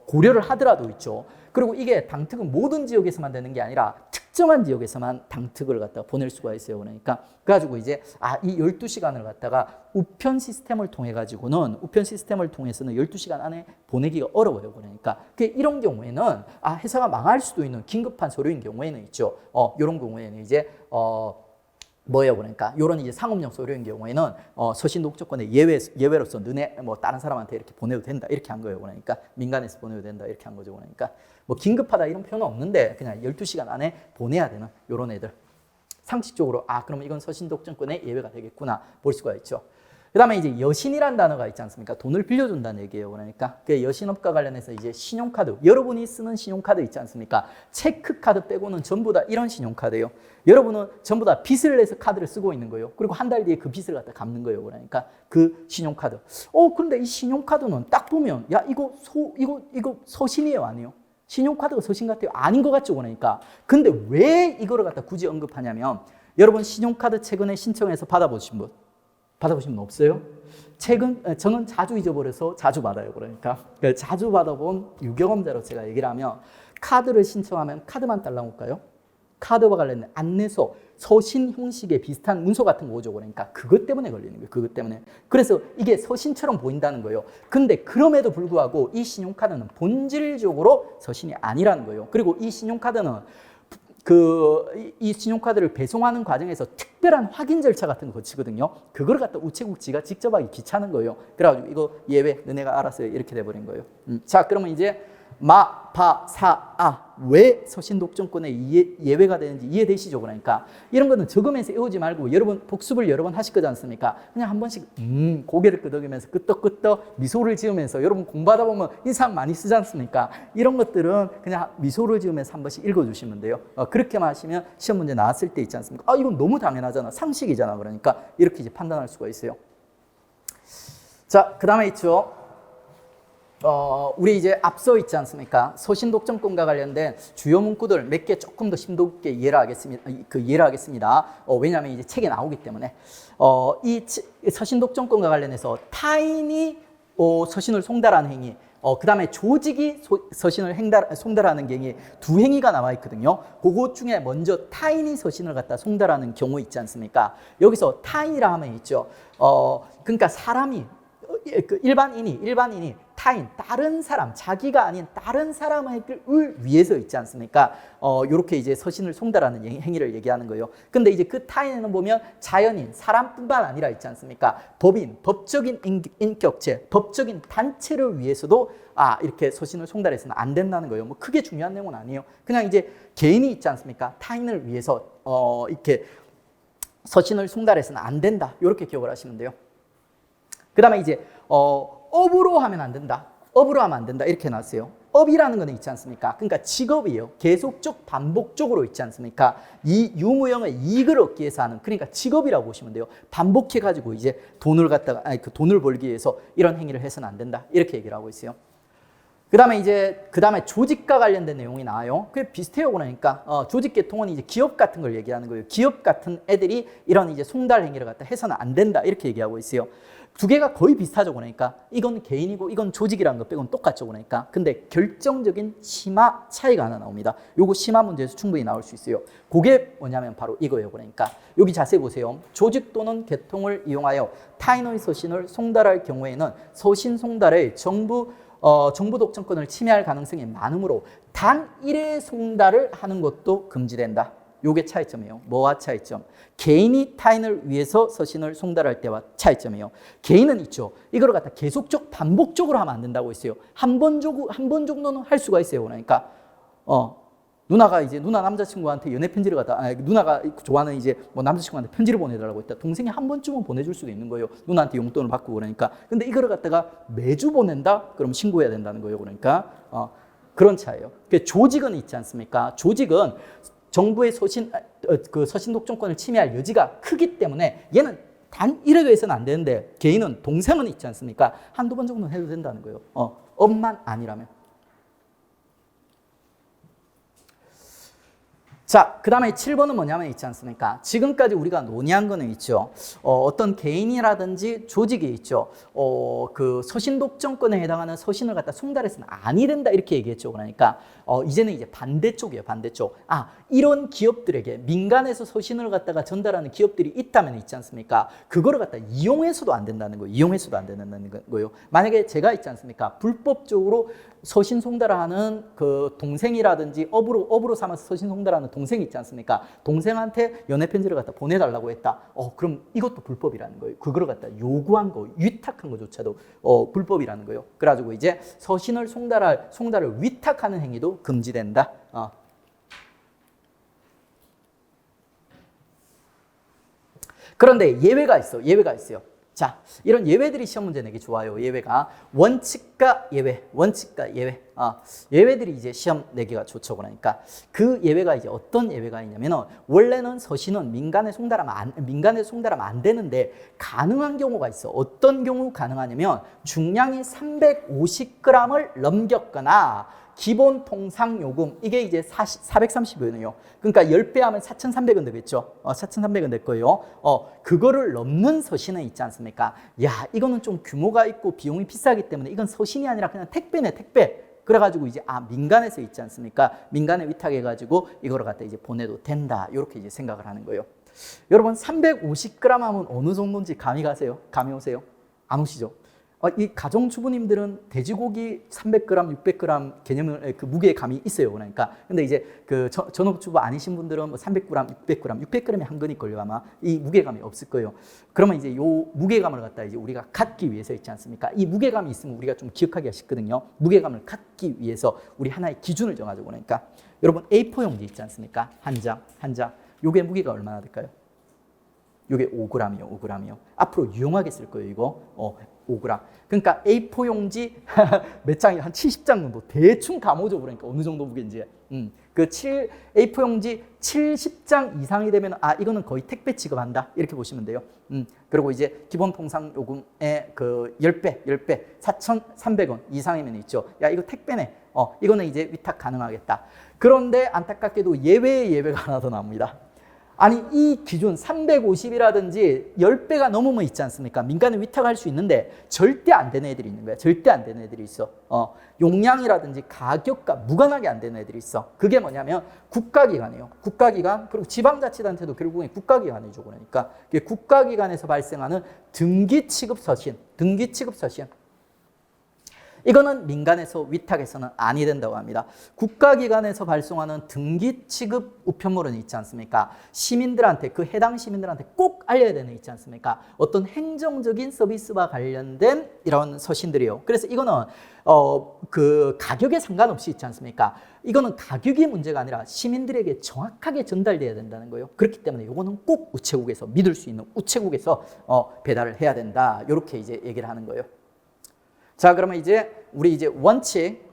고려를 하더라도 있죠. 그리고 이게 당특은 모든 지역에서만 되는 게 아니라 특정한 지역에서만 당특을 갖다가 보낼 수가 있어요. 그러니까 그래가지고 이제 이 12시간을 갖다가 우편 시스템을 통해서는 12시간 안에 보내기가 어려워요. 그러니까 이런 경우에는 회사가 망할 수도 있는 긴급한 서류인 경우에는 있죠. 이런 경우에는 이제 뭐예요? 그러니까 이런 이제 상업용 서류인 경우에는 서신 독점권의 예외로서 너네 뭐 다른 사람한테 이렇게 보내도 된다 이렇게 한 거예요. 그러니까 민간에서 보내도 된다 이렇게 한 거죠. 그러니까 뭐 긴급하다 이런 표현은 없는데 그냥 12시간 안에 보내야 되는 이런 애들 상식적으로 그럼 이건 서신 독점권의 예외가 되겠구나 볼 수가 있죠. 그 다음에 이제 여신이란 단어가 있지 않습니까? 돈을 빌려준다는 얘기예요. 그러니까 그 여신업과 관련해서 이제 신용카드, 여러분이 쓰는 신용카드 있지 않습니까? 체크카드 빼고는 전부 다 이런 신용카드예요. 여러분은 전부 다 빚을 내서 카드를 쓰고 있는 거예요. 그리고 한 달 뒤에 그 빚을 갖다 갚는 거예요. 그러니까 그 신용카드. 그런데 이 신용카드는 딱 보면 야 이거 서신이에요, 아니에요? 신용카드가 서신 같아요? 아닌 것 같죠, 그러니까. 근데 왜 이거를 갖다 굳이 언급하냐면 여러분 신용카드 최근에 신청해서 받아보신 분 없어요? 저는 자주 잊어버려서 자주 받아요. 그러니까 자주 받아본 유경험자로 제가 얘기를 하면 카드를 신청하면 카드만 달라고 할까요? 카드와 관련된 안내서, 서신 형식의 비슷한 문서 같은 거 오죠. 그러니까 그것 때문에 걸리는 거예요. 그것 때문에. 그래서 이게 서신처럼 보인다는 거예요. 근데 그럼에도 불구하고 이 신용카드는 본질적으로 서신이 아니라는 거예요. 그리고 이 신용카드는 이 신용카드를 배송하는 과정에서 특별한 확인 절차 같은 거 거치거든요. 그걸 갖다 우체국지가 직접 하기 귀찮은 거예요. 그래가지고 이거 예외, 너네가 알아서 이렇게 돼버린 거예요. 자, 그러면 이제 왜 서신 독점권에 예외가 되는지 이해되시죠? 그러니까 이런 거는 적으면서 외우지 말고 여러분 복습을 여러 번 하실 거지 않습니까? 그냥 한 번씩 고개를 끄덕이면서 끄떡끄떡 미소를 지으면서 여러분 공부하다 보면 인상 많이 쓰지 않습니까? 이런 것들은 그냥 미소를 지으면서 한 번씩 읽어주시면 돼요. 그렇게만 하시면 시험 문제 나왔을 때 있지 않습니까? 이건 너무 당연하잖아. 상식이잖아. 그러니까 이렇게 이제 판단할 수가 있어요. 자, 그 다음에 있죠. 우리 이제 앞서 있지 않습니까? 서신 독점권과 관련된 주요 문구들 몇 개 조금 더 심도 깊게 이해를 하겠습니다. 왜냐하면 이제 책에 나오기 때문에. 이 서신 독점권과 관련해서 타인이 서신을 송달하는 행위, 그 다음에 조직이 서신을 송달하는 행위 두 행위가 나와 있거든요. 그것 중에 먼저 타인이 서신을 갖다 송달하는 경우 있지 않습니까? 여기서 타인이라 하면 있죠. 그러니까 사람이 일반인이 타인, 다른 사람, 자기가 아닌 다른 사람을 위해서 있지 않습니까? 이렇게 이제 서신을 송달하는 행위를 얘기하는 거예요. 근데 이제 그 타인에는 보면 자연인, 사람뿐만 아니라 있지 않습니까? 법인, 법적인 인격체, 법적인 단체를 위해서도 이렇게 서신을 송달해서는 안 된다는 거예요. 뭐 크게 중요한 내용은 아니에요. 그냥 이제 개인이 있지 않습니까? 타인을 위해서 이렇게 서신을 송달해서는 안 된다. 이렇게 기억을 하시면 돼요. 그 다음에 이제 업으로 하면 안 된다. 업으로 하면 안 된다. 이렇게 해놨어요. 업이라는 거는 있지 않습니까? 그러니까 직업이에요. 계속적, 반복적으로 있지 않습니까? 이 유무형의 이익을 얻기 위해서 하는, 그러니까 직업이라고 보시면 돼요. 반복해가지고 이제 돈을 갖다가, 그 돈을 벌기 위해서 이런 행위를 해서는 안 된다. 이렇게 얘기를 하고 있어요. 그다음에 조직과 관련된 내용이 나와요. 그게 비슷해요. 그러니까 조직 계통은 이제 기업 같은 걸 얘기하는 거예요. 기업 같은 애들이 이런 이제 송달 행위를 갖다 해서는 안 된다 이렇게 얘기하고 있어요. 두 개가 거의 비슷하죠. 그러니까 이건 개인이고 이건 조직이라는 거 빼고는 똑같죠. 그러니까 근데 결정적인 심화 차이가 하나 나옵니다. 요거 심화 문제에서 충분히 나올 수 있어요. 그게 뭐냐면 바로 이거예요. 그러니까 여기 자세히 보세요. 조직 또는 계통을 이용하여 타인의 서신을 송달할 경우에는 서신 송달의 정부 독점권을 침해할 가능성이 많으므로 단일의 송달을 하는 것도 금지된다. 요게 차이점이에요. 뭐와 차이점? 개인이 타인을 위해서 서신을 송달할 때와 차이점이에요. 개인은 있죠. 이거를 갖다 계속적 반복적으로 하면 안 된다고 했어요. 한 번 정도는 할 수가 있어요. 그러니까 누나가 이제 누나 남자친구한테 연애 편지를 갖다 누나가 좋아하는 이제 뭐 남자친구한테 편지를 보내달라고 했다. 동생이 한 번쯤은 보내줄 수도 있는 거예요. 누나한테 용돈을 받고 그러니까. 근데 이거를 갖다가 매주 보낸다? 그럼 신고해야 된다는 거예요. 그러니까 그런 차이예요. 조직은 있지 않습니까? 조직은 정부의 서신 독점권을 침해할 여지가 크기 때문에 얘는 단 1회 해서는 안 되는데 개인은 동생은 있지 않습니까? 한두 번 정도는 해도 된다는 거예요. 업만 아니라면. 자, 그 다음에 7번은 뭐냐면 있지 않습니까? 지금까지 우리가 논의한 거는 있죠. 어떤 개인이라든지 조직이 있죠. 그 서신 독점권에 해당하는 서신을 갖다 송달해서는 아니 된다 이렇게 얘기했죠. 그러니까 이제는 이제 반대쪽이에요. 반대쪽. 이런 기업들에게 민간에서 서신을 갖다가 전달하는 기업들이 있다면 있지 않습니까? 그거를 갖다 이용해서도 안 된다는 거예요. 이용해서도 안 된다는 거예요. 만약에 제가 있지 않습니까? 불법적으로 서신 송달하는 그 동생이라든지 업으로 삼아서 서신 송달하는 동생이 있지 않습니까? 동생한테 연애 편지를 갖다 보내달라고 했다. 그럼 이것도 불법이라는 거예요. 그거를 갖다 요구한 거, 위탁한 것조차도 불법이라는 거예요. 그래가지고 이제 서신을 송달을 위탁하는 행위도 금지된다. 그런데 예외가 있어요. 자, 이런 예외들이 시험 문제 내기 좋아요. 예외가 원칙과 예외. 예외들이 이제 시험 내기가 좋죠. 그러니까 그 예외가 이제 어떤 예외가 있냐면은 원래는 서신은 민간에 송달하면 안 되는데 가능한 경우가 있어. 어떤 경우 가능하냐면 중량이 350g을 넘겼거나 기본 통상 요금 이게 이제 430원이에요. 그러니까 10배 하면 4,300원 되겠죠. 4,300원 될 거예요. 그거를 넘는 서신은 있지 않습니까? 야, 이거는 좀 규모가 있고 비용이 비싸기 때문에 이건 서신이 아니라 그냥 택배네, 택배. 그래가지고 이제 민간에서 있지 않습니까? 민간에 위탁해가지고 이거를 갖다 이제 보내도 된다. 이렇게 이제 생각을 하는 거예요. 여러분 350g 하면 어느 정도인지 감이 가세요? 감이 오세요? 안 오시죠? 이 가정주부님들은 돼지고기 300g, 600g 개념을 그 무게의 감이 있어요. 그러니까 근데 이제 그 전업주부 아니신 분들은 뭐 300g, 600g이 한 근일걸요. 아마 이 무게감이 없을 거예요. 그러면 이제 요 무게감을 갖다 이제 우리가 갖기 위해서 있지 않습니까? 이 무게감이 있으면 우리가 좀 기억하기가 쉽거든요. 무게감을 갖기 위해서 우리 하나의 기준을 정하죠. 그러니까 여러분 A4 용지 있지 않습니까? 한 장. 요게 무게가 얼마나 될까요? 요게 5g이요. 5g이요. 앞으로 유용하게 쓸 거예요. 이거 5g. 그러니까 A4 용지 몇 장이 한 70장 정도 대충 감오죠. 그러니까 어느 정도 무게인지. A4 용지 70장 이상이 되면 이거는 거의 택배 취급한다. 이렇게 보시면 돼요. 그리고 이제 기본 통상 요금의 그 10배 4,300원 이상이면 있죠. 야, 이거 택배네. 이거는 이제 위탁 가능하겠다. 그런데 안타깝게도 예외가 하나 더 나옵니다. 아니 이 기준 350이라든지 10배가 넘으면 있지 않습니까? 민간에 위탁할 수 있는데 절대 안 되는 애들이 있는 거야. 절대 안 되는 애들이 있어. 용량이라든지 가격과 무관하게 안 되는 애들이 있어. 그게 뭐냐면 국가기관이에요. 국가기관 그리고 지방자치단체도 결국엔 국가기관이죠. 그러니까 국가기관에서 발생하는 등기취급 서신. 이거는 민간에서 위탁해서는 아니 된다고 합니다. 국가기관에서 발송하는 등기취급 우편물은 있지 않습니까? 시민들한테 그 해당 시민들한테 꼭 알려야 되는 있지 않습니까? 어떤 행정적인 서비스와 관련된 이런 서신들이요. 그래서 이거는 그 가격에 상관없이 있지 않습니까? 이거는 가격이 문제가 아니라 시민들에게 정확하게 전달돼야 된다는 거예요. 그렇기 때문에 이거는 꼭 우체국에서 믿을 수 있는 우체국에서 배달을 해야 된다. 이렇게 이제 얘기를 하는 거예요. 자, 그러면 이제 우리 이제 원칙,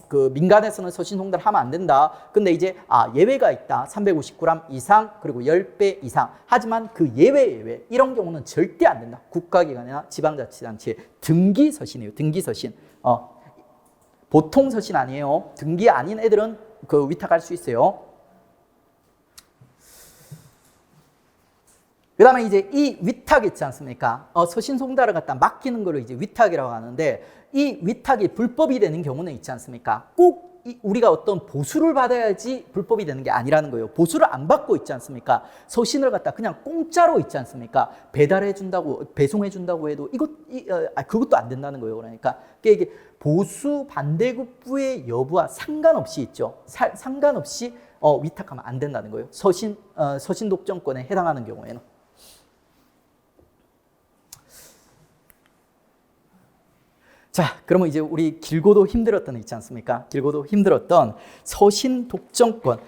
그 민간에서는 서신 송달하면 안 된다. 근데 이제 예외가 있다. 350g 이상 그리고 10배 이상. 하지만 그 예외 이런 경우는 절대 안 된다. 국가기관이나 지방자치단체 등기서신이에요. 등기서신. 보통 서신 아니에요. 등기 아닌 애들은 그 위탁할 수 있어요. 그 다음에 이제 이 위탁 있지 않습니까? 서신 송달을 갖다 맡기는 거를 이제 위탁이라고 하는데, 이 위탁이 불법이 되는 경우는 있지 않습니까? 꼭 우리가 어떤 보수를 받아야지 불법이 되는 게 아니라는 거예요. 보수를 안 받고 있지 않습니까? 서신을 갖다 그냥 공짜로 있지 않습니까? 배달해 준다고, 배송해 준다고 해도 그것도 안 된다는 거예요. 그러니까 이게 보수 반대급부의 여부와 상관없이 있죠. 상관없이 위탁하면 안 된다는 거예요. 서신 독점권에 해당하는 경우에는. 자, 그러면 이제 우리 길고도 힘들었던 애 있지 않습니까? 길고도 힘들었던 서신 독점권,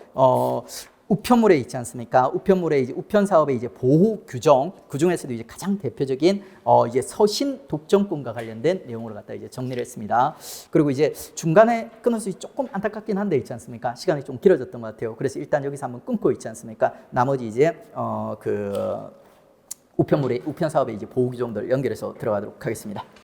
우편물에 있지 않습니까? 우편물에 이제 우편 사업의 이제 보호 규정, 그 중에서도 이제 가장 대표적인 이제 서신 독점권과 관련된 내용으로 갖다 이제 정리를 했습니다. 그리고 이제 중간에 끊어서 조금 안타깝긴 한데 있지 않습니까? 시간이 좀 길어졌던 것 같아요. 그래서 일단 여기서 한번 끊고 있지 않습니까? 나머지 이제 우편 사업의 이제 보호 규정들 연결해서 들어가도록 하겠습니다.